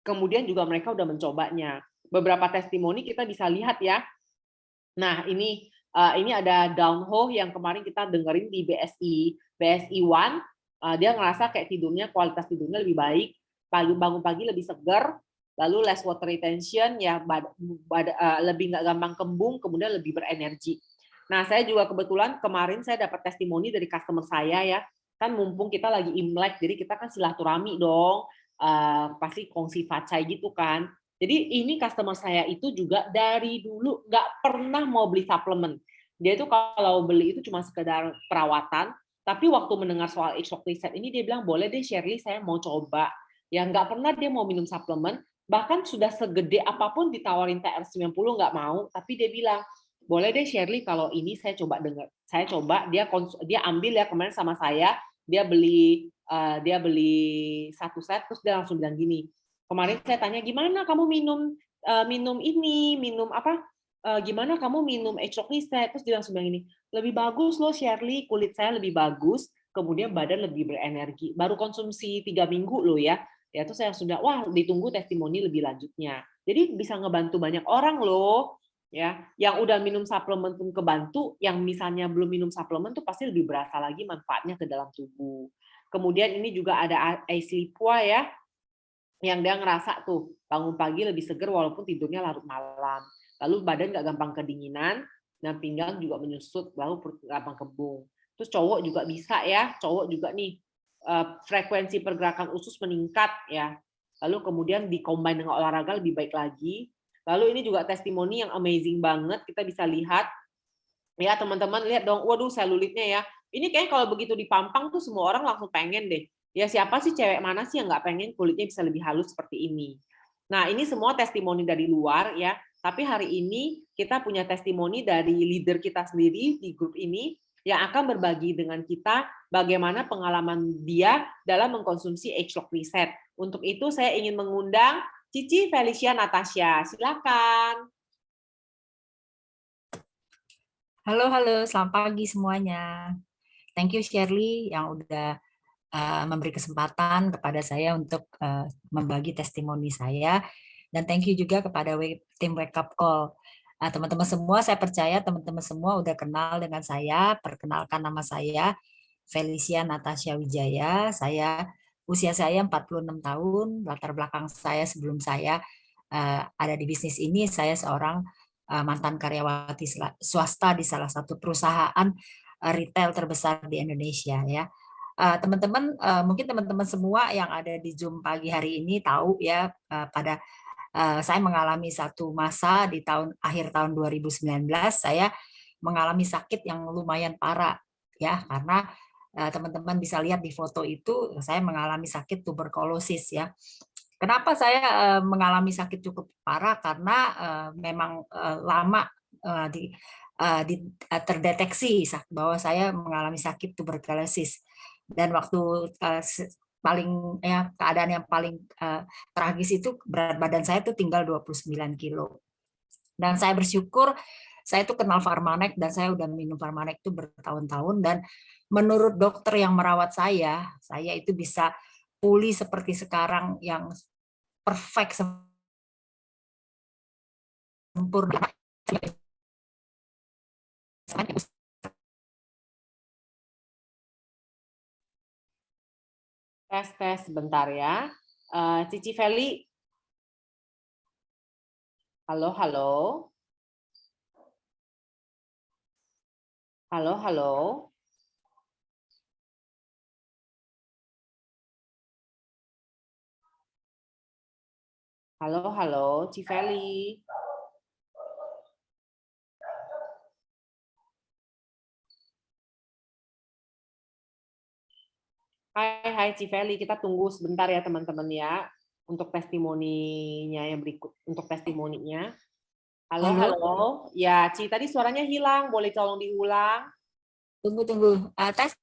kemudian juga mereka udah mencobanya. beberapa testimoni kita bisa lihat ya. Nah, ini ada Dawn Ho yang kemarin kita dengerin di BSI One. Dia ngerasa kayak tidurnya, kualitas tidurnya lebih baik, bangun pagi lebih segar, lalu less water retention, ya lebih nggak gampang kembung, kemudian lebih berenergi. Nah, saya juga kebetulan kemarin saya dapat testimoni dari customer saya ya, kan mumpung kita lagi Imlek, jadi kita kan silaturahmi dong, pasti kongsi facai gitu kan. Jadi ini customer saya itu juga dari dulu nggak pernah mau beli suplemen. Dia itu kalau beli itu cuma sekedar perawatan, tapi waktu mendengar soal H-Rock Reset ini dia bilang, boleh deh Shirley, saya mau coba. Ya nggak pernah dia mau minum suplemen, bahkan sudah segede apapun ditawarin TR90 nggak mau, tapi dia bilang, boleh deh Shirley kalau ini saya coba dengar. Saya coba, dia ambil ya kemarin sama saya, dia beli satu set, terus dia langsung bilang gini, kemarin saya tanya, gimana kamu gimana kamu minum H-Rock Reset? Terus dia langsung bilang ini, lebih bagus loh Shirley, kulit saya lebih bagus, kemudian badan lebih berenergi. Baru konsumsi 3 minggu loh ya. Ya terus saya sudah, wah ditunggu testimoni lebih lanjutnya. Jadi bisa ngebantu banyak orang loh. Ya, yang udah minum suplemen pun kebantu, yang misalnya belum minum suplemen tuh pasti lebih berasa lagi manfaatnya ke dalam tubuh. Kemudian ini juga ada Ashley Pua ya, yang dia ngerasa tuh bangun pagi lebih seger walaupun tidurnya larut malam. Lalu badan nggak gampang kedinginan, dan pinggang juga menyusut, lalu perut gampang kembung. Terus cowok juga bisa ya, cowok juga nih frekuensi pergerakan usus meningkat ya. Lalu kemudian dikombin dengan olahraga lebih baik lagi. Lalu ini juga testimoni yang amazing banget, kita bisa lihat ya teman-teman, lihat dong, waduh selulitnya ya. Ini kayak kalau begitu dipampang tuh semua orang langsung pengen deh. Ya siapa sih, cewek mana sih yang nggak pengen kulitnya bisa lebih halus seperti ini. Nah ini semua testimoni dari luar ya, tapi hari ini kita punya testimoni dari leader kita sendiri di grup ini yang akan berbagi dengan kita bagaimana pengalaman dia dalam mengkonsumsi H-Rock Reset. Untuk itu saya ingin mengundang Cici Felicia Natasha. Silakan. Halo, selamat pagi semuanya. Thank you Shirley yang udah memberi kesempatan kepada saya untuk membagi testimoni saya. Dan thank you juga kepada tim Wake Up Call. Teman-teman semua, saya percaya teman-teman semua udah kenal dengan saya. Perkenalkan, nama saya Felicia Natasha Wijaya. Usia saya 46 tahun. Latar belakang saya sebelum saya ada di bisnis ini, saya seorang mantan karyawati swasta di salah satu perusahaan retail terbesar di Indonesia ya. Teman-teman, mungkin teman-teman semua yang ada di Zoom pagi hari ini tahu ya, saya mengalami satu masa di akhir tahun 2019, saya mengalami sakit yang lumayan parah ya, karena teman-teman bisa lihat di foto itu saya mengalami sakit tuberkulosis ya. Kenapa saya mengalami sakit cukup parah? Karena memang lama terdeteksi bahwa saya mengalami sakit tuberkulosis, dan waktu keadaan yang paling tragis itu berat badan saya tuh tinggal 29 kilo. Dan saya bersyukur saya tuh kenal Pharmanex, dan saya udah minum Pharmanex itu bertahun-tahun, dan menurut dokter yang merawat saya itu bisa pulih seperti sekarang yang perfect, sempurna. Tes sebentar ya. Cici Feli. Halo, halo. Halo, halo. Halo, halo, Cifeli. Hai Cifeli, kita tunggu sebentar ya teman-teman ya untuk testimoninya yang berikut, untuk testimoninya. Halo, halo. Ya, Ci, tadi suaranya hilang, boleh tolong diulang? Tunggu. Tes.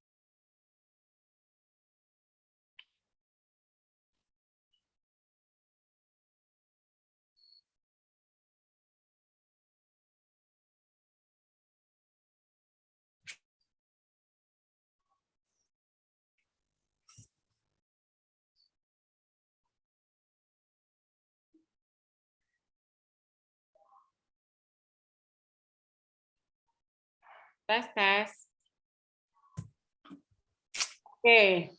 Tes, tes. Oke,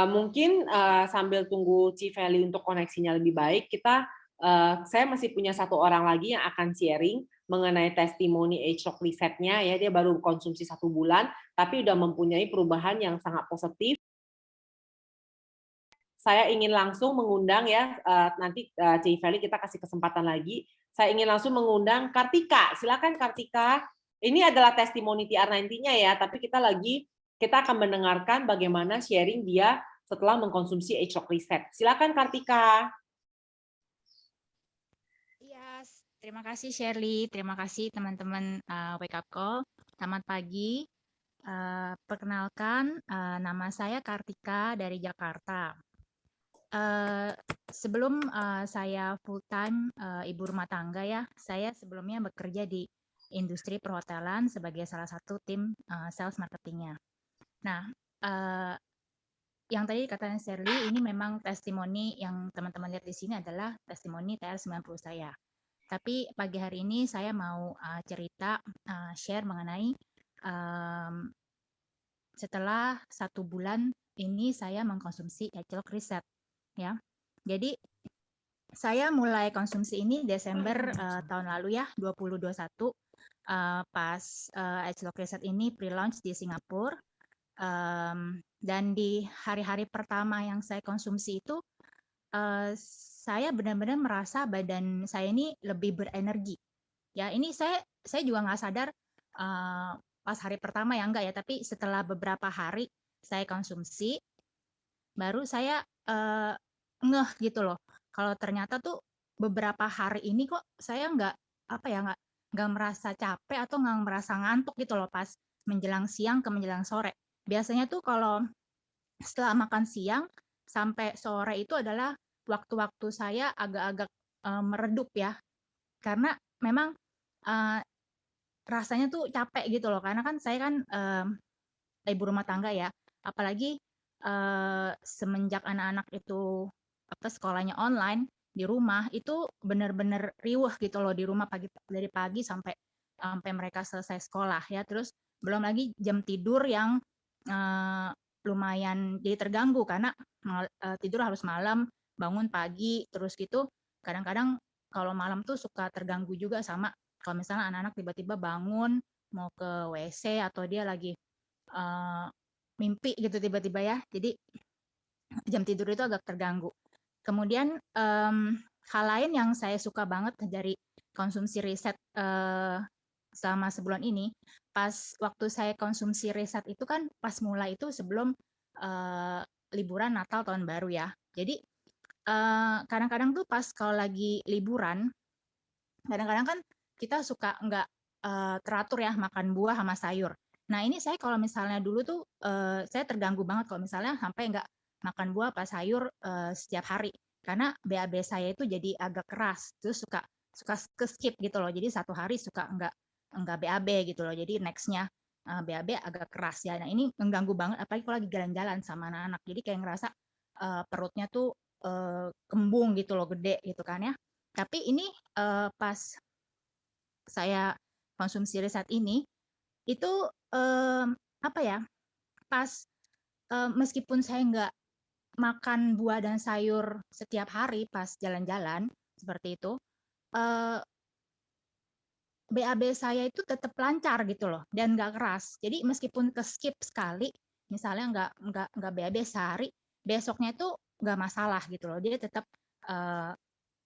mungkin sambil tunggu Civeli untuk koneksinya lebih baik, saya masih punya satu orang lagi yang akan sharing mengenai testimoni age shock reset-nya ya. Dia baru konsumsi 1 bulan, tapi udah mempunyai perubahan yang sangat positif. Saya ingin langsung mengundang ya, nanti Civeli kita kasih kesempatan lagi. Saya ingin langsung mengundang Kartika. Silakan Kartika. Ini adalah testimoni TR90-nya ya, tapi kita akan mendengarkan bagaimana sharing dia setelah mengkonsumsi age shock reset. Silakan Kartika. Iya, terima kasih Shirley, terima kasih teman-teman Wake Up Call. Selamat pagi. Perkenalkan, nama saya Kartika dari Jakarta. Sebelum saya full time ibu rumah tangga ya, saya sebelumnya bekerja di industri perhotelan sebagai salah satu tim sales marketingnya. Nah, yang tadi dikatakan Shirley, ini memang testimoni yang teman-teman lihat di sini adalah testimoni TR90 saya. Tapi pagi hari ini saya mau cerita, share mengenai setelah 1 bulan ini saya mengkonsumsi age shock reset, ya. Jadi saya mulai konsumsi ini Desember tahun lalu ya, 2021, pas age shock reset ini pre-launch di Singapura. Dan di hari-hari pertama yang saya konsumsi itu, saya benar-benar merasa badan saya ini lebih berenergi. Ya, ini saya juga nggak sadar pas hari pertama ya enggak ya, tapi setelah beberapa hari saya konsumsi, baru saya ngeh gitu loh. Kalau ternyata tuh beberapa hari ini kok saya nggak merasa capek atau nggak merasa ngantuk gitu loh pas menjelang siang ke menjelang sore. Biasanya tuh kalau setelah makan siang sampai sore itu adalah waktu-waktu saya agak-agak meredup ya, karena memang rasanya tuh capek gitu loh, karena kan saya kan ibu rumah tangga ya, apalagi semenjak anak-anak itu sekolahnya online di rumah, itu benar-benar riuh gitu loh di rumah dari pagi sampai mereka selesai sekolah ya, terus belum lagi jam tidur yang lumayan jadi terganggu karena tidur harus malam, bangun pagi, terus gitu kadang-kadang kalau malam tuh suka terganggu juga sama kalau misalnya anak-anak tiba-tiba bangun mau ke WC atau dia lagi mimpi gitu tiba-tiba ya, jadi jam tidur itu agak terganggu. Kemudian hal lain yang saya suka banget dari konsumsi riset selama sebulan ini, pas waktu saya konsumsi riset itu kan pas mulai itu sebelum liburan Natal tahun baru ya. Jadi kadang-kadang tuh pas kalau lagi liburan, kadang-kadang kan kita suka nggak teratur ya makan buah sama sayur. Nah ini saya kalau misalnya dulu tuh saya terganggu banget kalau misalnya sampai nggak makan buah apa sayur setiap hari, karena BAB saya itu jadi agak keras, terus suka ke skip gitu loh. Jadi 1 hari suka nggak BAB gitu loh. Jadi nextnya BAB agak keras ya. Nah ini mengganggu banget, apalagi kalau lagi jalan-jalan sama anak-anak. Jadi kayak ngerasa perutnya tuh kembung gitu loh, gede gitu kan ya. Tapi ini pas saya konsumsi riset ini itu pas meskipun saya nggak makan buah dan sayur setiap hari pas jalan-jalan seperti itu, BAB saya itu tetap lancar gitu loh dan nggak keras. Jadi meskipun ke skip sekali, misalnya nggak BAB sehari, besoknya itu nggak masalah gitu loh. Dia tetap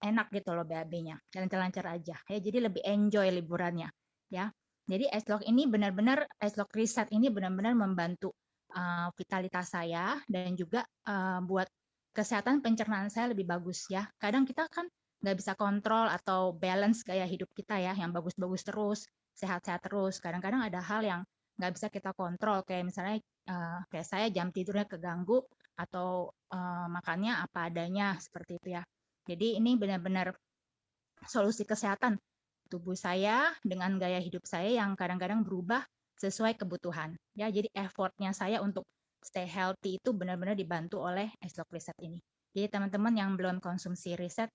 enak gitu loh BAB-nya, lancar-lancar aja. Ya, jadi lebih enjoy liburannya ya. Jadi Ice Lock Reset ini benar-benar membantu vitalitas saya dan juga buat kesehatan pencernaan saya lebih bagus ya. Kadang kita kan nggak bisa kontrol atau balance gaya hidup kita ya, yang bagus-bagus terus, sehat-sehat terus. Kadang-kadang ada hal yang nggak bisa kita kontrol, kayak misalnya kayak saya jam tidurnya keganggu atau makannya apa adanya seperti itu ya. Jadi ini benar-benar solusi kesehatan tubuh saya dengan gaya hidup saya yang kadang-kadang berubah sesuai kebutuhan. Ya, jadi effortnya saya untuk stay healthy itu benar-benar dibantu oleh Ice Lock Reset ini. Jadi teman-teman yang belum konsumsi riset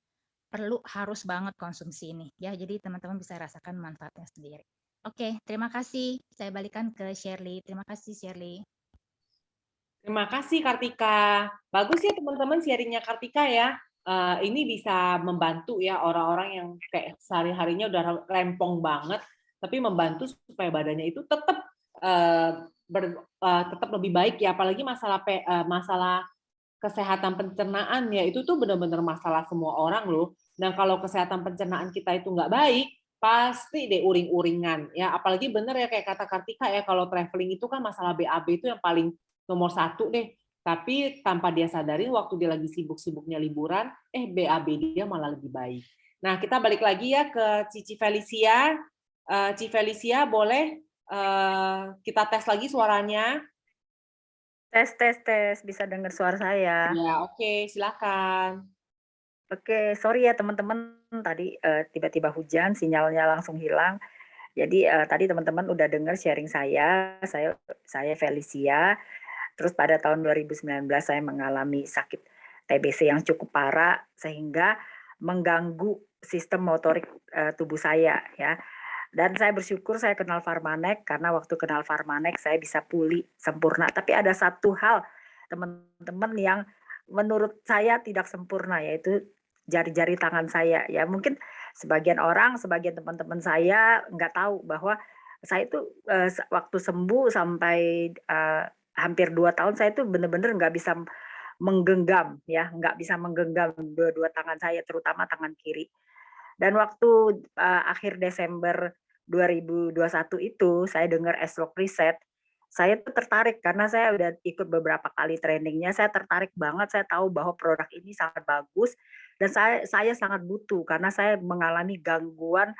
harus banget konsumsi ini. Ya, jadi teman-teman bisa rasakan manfaatnya sendiri. Oke, terima kasih. Saya balikan ke Shirley. Terima kasih, Shirley. Terima kasih Kartika. Bagus ya teman-teman sharingnya Kartika ya. Ini bisa membantu ya orang-orang yang kayak sehari-harinya udah rempong banget, tapi membantu supaya badannya itu tetap tetap lebih baik ya. Apalagi masalah kesehatan pencernaan ya itu tuh benar-benar masalah semua orang loh. Dan kalau kesehatan pencernaan kita itu nggak baik, pasti deh uring-uringan ya. Apalagi bener ya kayak kata Kartika ya, kalau traveling itu kan masalah BAB itu yang paling nomor satu deh. Tapi tanpa dia sadarin waktu dia lagi sibuk-sibuknya liburan, BAB dia malah lebih baik. Nah, kita balik lagi ya ke Cici Felicia. Cici Felicia, boleh kita tes lagi suaranya? Tes, bisa dengar suara saya. Ya, oke, silakan. Oke, sorry ya teman-teman, tadi, tiba-tiba hujan, sinyalnya langsung hilang. Jadi, tadi teman-teman udah dengar sharing saya Felicia, terus pada tahun 2019 saya mengalami sakit TBC yang cukup parah, sehingga mengganggu sistem motorik, tubuh saya ya. Dan saya bersyukur saya kenal Pharmanex, karena waktu kenal Pharmanex saya bisa pulih sempurna. Tapi ada satu hal, teman-teman, yang menurut saya tidak sempurna, yaitu jari-jari tangan saya. Ya mungkin sebagian orang, sebagian teman-teman saya nggak tahu bahwa saya itu waktu sembuh sampai hampir 2 tahun saya itu benar-benar nggak bisa menggenggam ya, nggak bisa menggenggam dua-dua tangan saya, terutama tangan kiri. Dan waktu akhir Desember 2021 itu saya dengar S-Log Reset, saya tuh tertarik karena saya udah ikut beberapa kali trainingnya, saya tertarik banget, saya tahu bahwa produk ini sangat bagus dan saya sangat butuh karena saya mengalami gangguan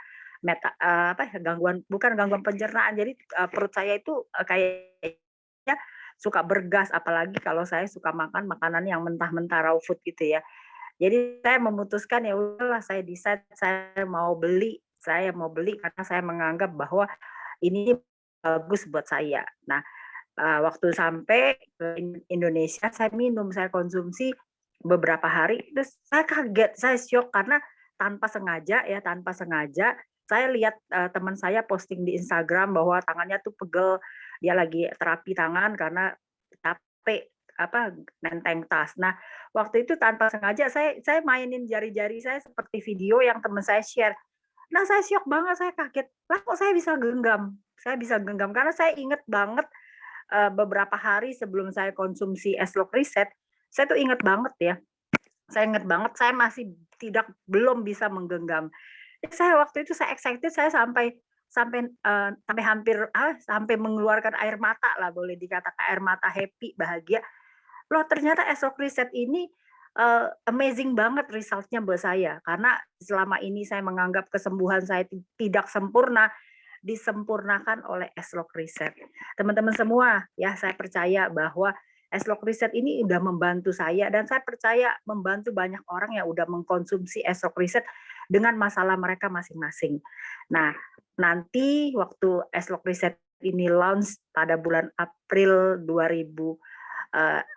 bukan gangguan pencernaan. Jadi perut saya itu kayaknya suka bergas, apalagi kalau saya suka makan makanan yang mentah-mentah raw food gitu ya. Jadi saya memutuskan ya udahlah, saya decide saya mau beli karena saya menganggap bahwa ini bagus buat saya. Nah, waktu sampai ke Indonesia saya konsumsi beberapa hari, terus saya kaget, saya syok karena tanpa sengaja saya lihat teman saya posting di Instagram bahwa tangannya tuh pegel, dia lagi terapi tangan karena capek nenteng tas. Nah, waktu itu tanpa sengaja saya mainin jari-jari saya seperti video yang teman saya share. Nah, saya syok banget, saya kaget, lah kok saya bisa genggam? Saya bisa genggam karena saya inget banget beberapa hari sebelum saya konsumsi S-Log Reset, saya tuh inget banget ya, saya inget banget saya masih belum bisa menggenggam. Saya waktu itu saya excited, saya sampai sampai mengeluarkan air mata lah, boleh dikatakan air mata happy, bahagia. Loh ternyata S-Log Reset ini amazing banget result-nya buat saya, karena selama ini saya menganggap kesembuhan saya tidak sempurna, disempurnakan oleh S-Log Reset. Teman-teman semua, ya saya percaya bahwa S-Log Reset ini udah membantu saya dan saya percaya membantu banyak orang yang udah mengkonsumsi S-Log Reset dengan masalah mereka masing-masing. Nah, nanti waktu S-Log Reset ini launch pada bulan April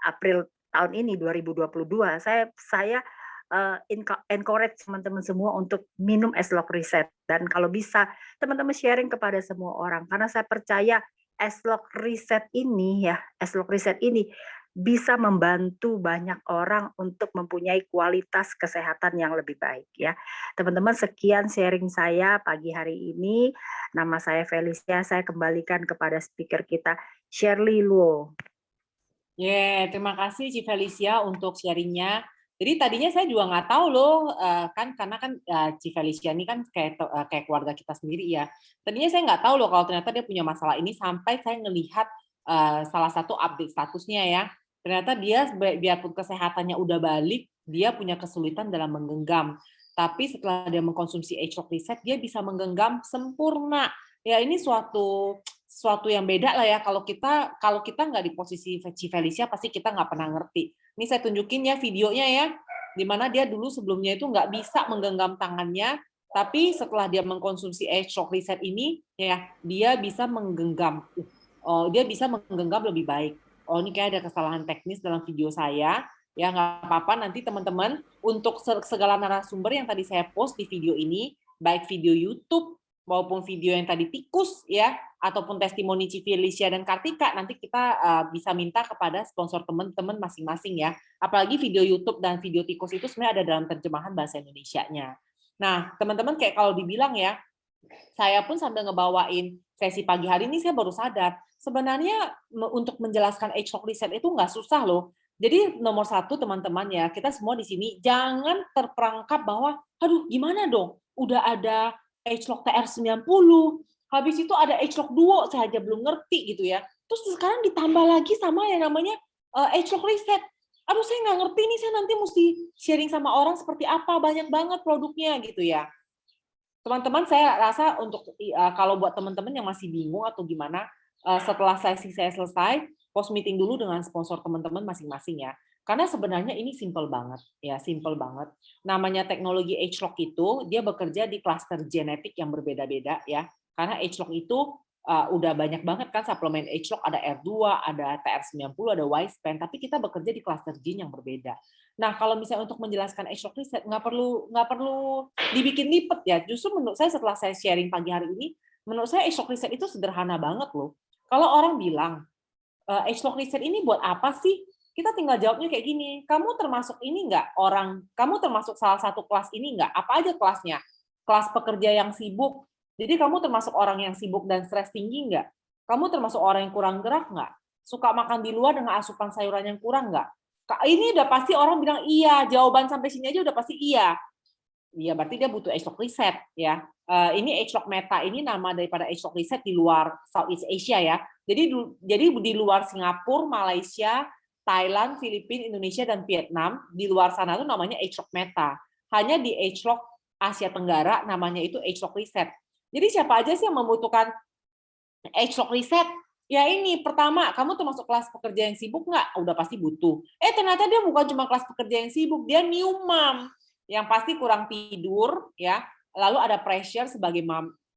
April tahun ini 2022, saya encourage teman-teman semua untuk minum S-Log Reset, dan kalau bisa teman-teman sharing kepada semua orang, karena saya percaya S-Log Reset ini bisa membantu banyak orang untuk mempunyai kualitas kesehatan yang lebih baik ya. Teman-teman, sekian sharing saya pagi hari ini. Nama saya Felicia, saya kembalikan kepada speaker kita Shirley Luo. Terima kasih Ci Felicia untuk sharingnya. Jadi tadinya saya juga nggak tahu loh, karena Ci Felicia ini kan kayak keluarga kita sendiri ya. Tadinya saya nggak tahu loh kalau ternyata dia punya masalah ini sampai saya ngelihat salah satu update statusnya ya. Ternyata dia biarpun kesehatannya udah balik, dia punya kesulitan dalam menggenggam. Tapi setelah dia mengkonsumsi S-Log Reset, dia bisa menggenggam sempurna. Ya ini suatu yang beda lah ya, kalau kita nggak di posisi Ci Felicia pasti kita nggak pernah ngerti. Ini saya tunjukin ya videonya ya, di mana dia dulu sebelumnya itu nggak bisa menggenggam tangannya, tapi setelah dia mengkonsumsi S-Log Reset ini ya dia bisa menggenggam. Dia bisa menggenggam lebih baik. Ini kayak ada kesalahan teknis dalam video saya. Ya nggak apa-apa, nanti teman-teman untuk segala narasumber yang tadi saya post di video ini, baik video YouTube maupun video yang tadi tikus ya, ataupun testimoni Ci Felicia dan Kartika, nanti kita bisa minta kepada sponsor teman-teman masing-masing ya. Apalagi video YouTube dan video tikus itu sebenarnya ada dalam terjemahan bahasa Indonesianya. Nah, teman-teman kayak kalau dibilang ya, saya pun sambil ngebawain sesi pagi hari ini saya baru sadar, sebenarnya untuk menjelaskan age-lock reset itu nggak susah loh. Jadi nomor satu teman-teman ya, kita semua di sini jangan terperangkap bahwa, aduh gimana dong, udah ada age-lock TR90, habis itu ada age-lock duo, saya aja belum ngerti gitu ya. Terus sekarang ditambah lagi sama yang namanya age-lock reset. Aduh saya nggak ngerti nih, saya nanti mesti sharing sama orang seperti apa, banyak banget produknya gitu ya. Teman-teman saya rasa untuk kalau buat teman-teman yang masih bingung atau gimana, setelah sesi saya selesai, post meeting dulu dengan sponsor teman-teman masing-masing ya. Karena sebenarnya ini simple banget, ya simple banget. Namanya teknologi age-lock itu dia bekerja di klaster genetik yang berbeda-beda ya. Karena age-lock itu udah banyak banget kan suplemen age-lock, ada R2, ada TR90, ada Y-span, tapi kita bekerja di klaster gene yang berbeda. Nah, kalau misalnya untuk menjelaskan age-lock reset nggak perlu dibikin lipet ya. Justru menurut saya setelah saya sharing pagi hari ini, menurut saya age-lock reset itu sederhana banget loh. Kalau orang bilang age-lock reset ini buat apa sih? Kita tinggal jawabnya kayak gini, kamu termasuk ini nggak orang, kamu termasuk salah satu kelas ini nggak? Apa aja kelasnya? Kelas pekerja yang sibuk, jadi kamu termasuk orang yang sibuk dan stres tinggi nggak? Kamu termasuk orang yang kurang gerak nggak? Suka makan di luar dengan asupan sayuran yang kurang nggak? Ini udah pasti orang bilang iya, jawaban sampai sini aja udah pasti iya. Iya, berarti dia butuh age-lock reset ya. Ini age-lock meta ini nama daripada age-lock reset di luar Southeast Asia ya. Jadi di luar Singapura, Malaysia, Thailand, Filipina, Indonesia, dan Vietnam, di luar sana tuh namanya age-lock meta. Hanya di age-lock Asia Tenggara namanya itu age-lock reset. Jadi siapa aja sih yang membutuhkan age-lock reset? Ya ini, pertama, kamu termasuk kelas pekerja yang sibuk nggak? Udah pasti butuh. Ternyata dia bukan cuma kelas pekerja yang sibuk, dia new mom. Yang pasti kurang tidur, ya. Lalu ada pressure sebagai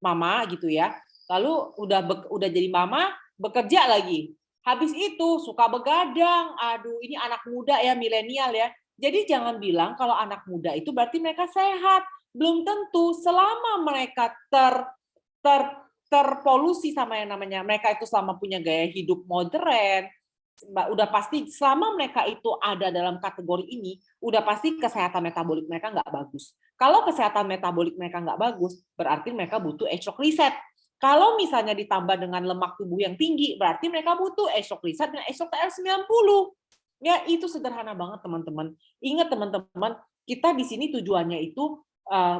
mama gitu ya. Lalu udah jadi mama, bekerja lagi. Habis itu suka begadang, aduh ini anak muda ya, milenial ya. Jadi jangan bilang kalau anak muda itu berarti mereka sehat. Belum tentu, selama mereka terpolusi sama yang namanya, mereka itu selama punya gaya hidup modern, udah pasti selama mereka itu ada dalam kategori ini, udah pasti kesehatan metabolik mereka nggak bagus. Kalau kesehatan metabolik mereka nggak bagus, berarti mereka butuh age-lock reset. Kalau misalnya ditambah dengan lemak tubuh yang tinggi, berarti mereka butuh age-lock reset dan age-lock TR90. Ya, itu sederhana banget, teman-teman. Ingat, teman-teman, kita di sini tujuannya itu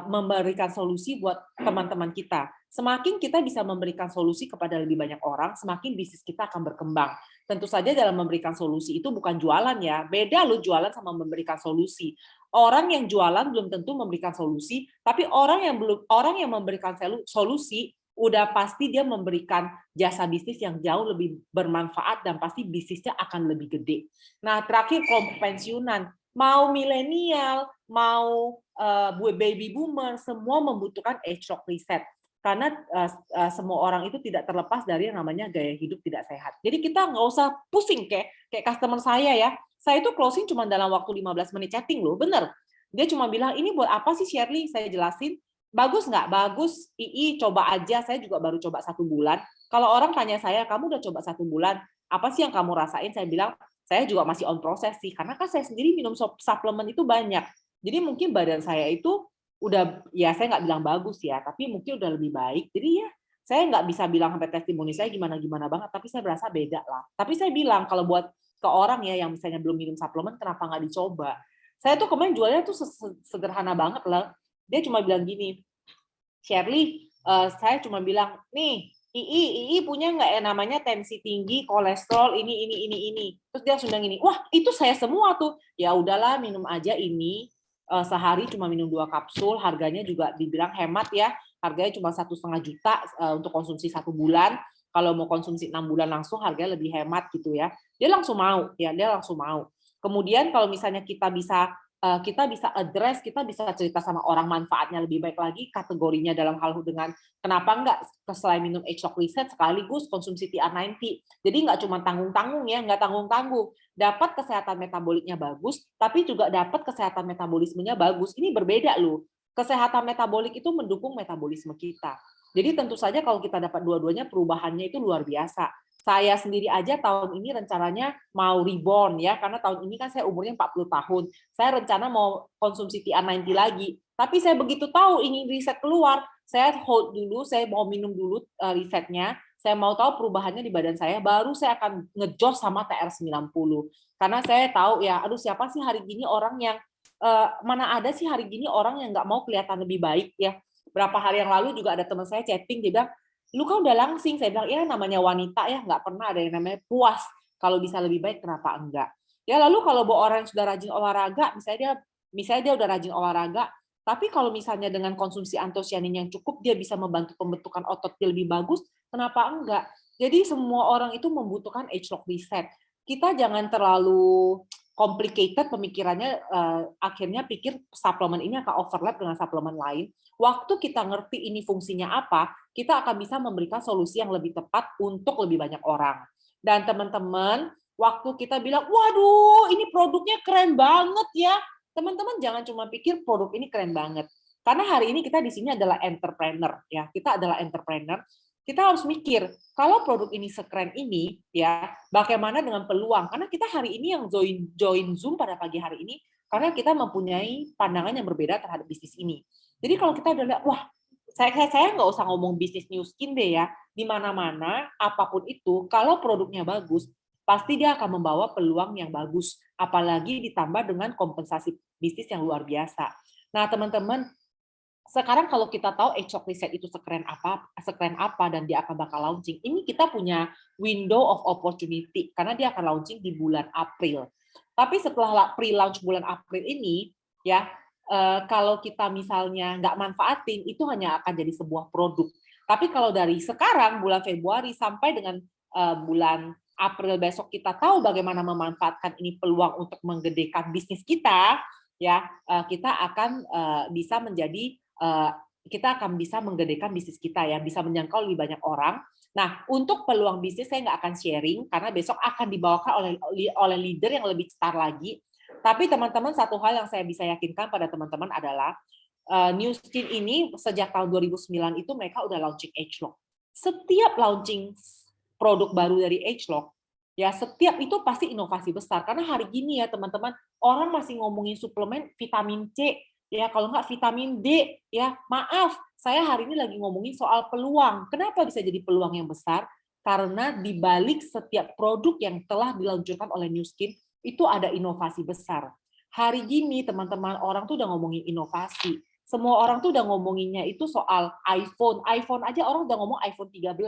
memberikan solusi buat teman-teman kita. Semakin kita bisa memberikan solusi kepada lebih banyak orang, semakin bisnis kita akan berkembang. Tentu saja dalam memberikan solusi itu bukan jualan ya. Beda loh jualan sama memberikan solusi. Orang yang jualan belum tentu memberikan solusi, tapi orang yang memberikan solusi udah pasti dia memberikan jasa bisnis yang jauh lebih bermanfaat dan pasti bisnisnya akan lebih gede. Nah, terakhir kelompok pensiunan, mau milenial, mau baby boomer, semua membutuhkan age-lock reset. Karena semua orang itu tidak terlepas dari yang namanya gaya hidup tidak sehat. Jadi kita nggak usah pusing kayak customer saya ya. Saya itu closing cuma dalam waktu 15 menit chatting loh, bener. Dia cuma bilang, ini buat apa sih Shirley? Saya jelasin, bagus nggak? Bagus, coba aja, saya juga baru coba 1 bulan. Kalau orang tanya saya, kamu udah coba 1 bulan, apa sih yang kamu rasain? Saya bilang, saya juga masih on proses sih, karena kan saya sendiri minum suplemen itu banyak. Jadi mungkin badan saya itu udah, ya saya nggak bilang bagus ya, tapi mungkin udah lebih baik. Jadi ya, saya nggak bisa bilang sampai testimoni saya gimana-gimana banget, tapi saya berasa beda lah. Tapi saya bilang, kalau buat ke orang ya yang misalnya belum minum suplemen, kenapa nggak dicoba? Saya tuh kemarin jualnya tuh sederhana banget lah. Dia cuma bilang gini, Shirley, saya cuma bilang, nih, II punya nggak ya namanya tensi tinggi, kolesterol, ini. Terus dia langsung bilang gini, wah itu saya semua tuh. Ya udahlah, minum aja ini. Sehari cuma minum 2 kapsul, harganya juga dibilang hemat ya. Harganya cuma 1,5 juta untuk konsumsi 1 bulan. Kalau mau konsumsi 6 bulan langsung, harganya lebih hemat gitu ya. Dia langsung mau, ya dia langsung mau. Kemudian kalau misalnya kita bisa address, kita bisa cerita sama orang manfaatnya lebih baik lagi, kategorinya dalam hal dengan kenapa enggak selain minum age-lock reset sekaligus konsumsi TR90. Jadi nggak cuma tanggung-tanggung ya, nggak tanggung-tanggung. Dapat kesehatan metaboliknya bagus, tapi juga dapat kesehatan metabolismenya bagus. Ini berbeda loh. Kesehatan metabolik itu mendukung metabolisme kita. Jadi tentu saja kalau kita dapat dua-duanya, perubahannya itu luar biasa. Saya sendiri aja tahun ini rencananya mau reborn ya, karena tahun ini kan saya umurnya 40 tahun. Saya rencana mau konsumsi TR90 lagi. Tapi saya begitu tahu ini riset keluar, saya hold dulu, saya mau minum dulu risetnya, saya mau tahu perubahannya di badan saya, baru saya akan ngejos sama TR90. Karena saya tahu ya, aduh siapa sih hari gini orang yang, mana ada sih hari gini orang yang nggak mau kelihatan lebih baik ya. Berapa hari yang lalu juga ada teman saya chatting, dia bilang, lu kan udah langsing. Saya bilang, ya namanya wanita ya, nggak pernah ada yang namanya puas. Kalau bisa lebih baik, kenapa enggak? Ya lalu kalau orang yang sudah rajin olahraga, misalnya dia udah rajin olahraga, tapi kalau misalnya dengan konsumsi antosianin yang cukup, dia bisa membantu pembentukan otot dia lebih bagus, kenapa enggak? Jadi semua orang itu membutuhkan age lock reset. Kita jangan terlalu complicated pemikirannya, akhirnya pikir suplemen ini akan overlap dengan suplemen lain. Waktu kita ngerti ini fungsinya apa, kita akan bisa memberikan solusi yang lebih tepat untuk lebih banyak orang. Dan teman-teman, waktu kita bilang, waduh ini produknya keren banget ya, teman-teman jangan cuma pikir produk ini keren banget. Karena hari ini kita di sini adalah entrepreneur, ya. Kita adalah entrepreneur. Kita harus mikir, kalau produk ini sekeren ini, ya, bagaimana dengan peluang? Karena kita hari ini yang join Zoom pada pagi hari ini, karena kita mempunyai pandangan yang berbeda terhadap bisnis ini. Jadi kalau kita udah lihat, wah, saya nggak usah ngomong bisnis new skin deh ya, di mana-mana, apapun itu, kalau produknya bagus, pasti dia akan membawa peluang yang bagus, apalagi ditambah dengan kompensasi bisnis yang luar biasa. Nah, teman-teman, sekarang kalau kita tahu age lock reset itu sekeren apa dan dia akan bakal launching, ini kita punya window of opportunity karena dia akan launching di bulan April. Tapi setelah pre-launch bulan April ini, ya kalau kita misalnya nggak manfaatin, itu hanya akan jadi sebuah produk. Tapi kalau dari sekarang bulan Februari sampai dengan bulan April besok kita tahu bagaimana memanfaatkan ini peluang untuk menggedekan bisnis kita, ya kita akan bisa menjadi kita akan bisa menggedekan bisnis kita ya, bisa menjangkau lebih banyak orang. Nah, untuk peluang bisnis saya nggak akan sharing karena besok akan dibawakan oleh leader yang lebih star lagi. Tapi teman-teman, satu hal yang saya bisa yakinkan pada teman-teman adalah New Skin ini sejak tahun 2009 itu mereka udah launching ageLOC. Setiap launching produk baru dari ageLOC, ya setiap itu pasti inovasi besar. Karena hari gini ya teman-teman, orang masih ngomongin suplemen vitamin C, ya kalau nggak vitamin D, ya maaf, saya hari ini lagi ngomongin soal peluang. Kenapa bisa jadi peluang yang besar? Karena di balik setiap produk yang telah diluncurkan oleh New Skin, itu ada inovasi besar. Hari gini teman-teman, orang tuh udah ngomongin inovasi. Semua orang tuh udah ngomonginnya itu soal iPhone. iPhone aja orang udah ngomong iPhone 13.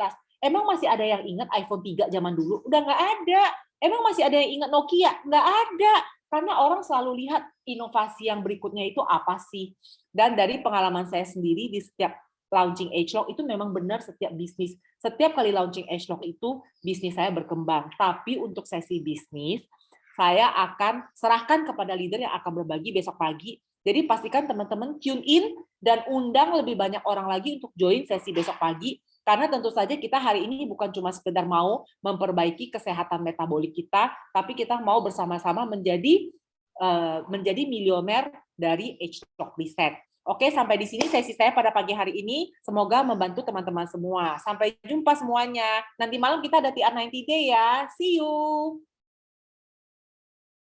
Emang masih ada yang ingat iPhone 3 zaman dulu? Udah nggak ada. Emang masih ada yang ingat Nokia? Nggak ada. Karena orang selalu lihat inovasi yang berikutnya itu apa sih. Dan dari pengalaman saya sendiri di setiap launching ageLOC itu memang benar setiap bisnis. Setiap kali launching ageLOC itu bisnis saya berkembang. Tapi untuk sesi bisnis, saya akan serahkan kepada leader yang akan berbagi besok pagi. Jadi pastikan teman-teman tune in dan undang lebih banyak orang lagi untuk join sesi besok pagi. Karena tentu saja kita hari ini bukan cuma sekedar mau memperbaiki kesehatan metabolik kita, tapi kita mau bersama-sama menjadi milioner dari ageLOC Reset. Oke, sampai di sini sesi saya pada pagi hari ini. Semoga membantu teman-teman semua. Sampai jumpa semuanya. Nanti malam kita ada TR90 Day ya. See you.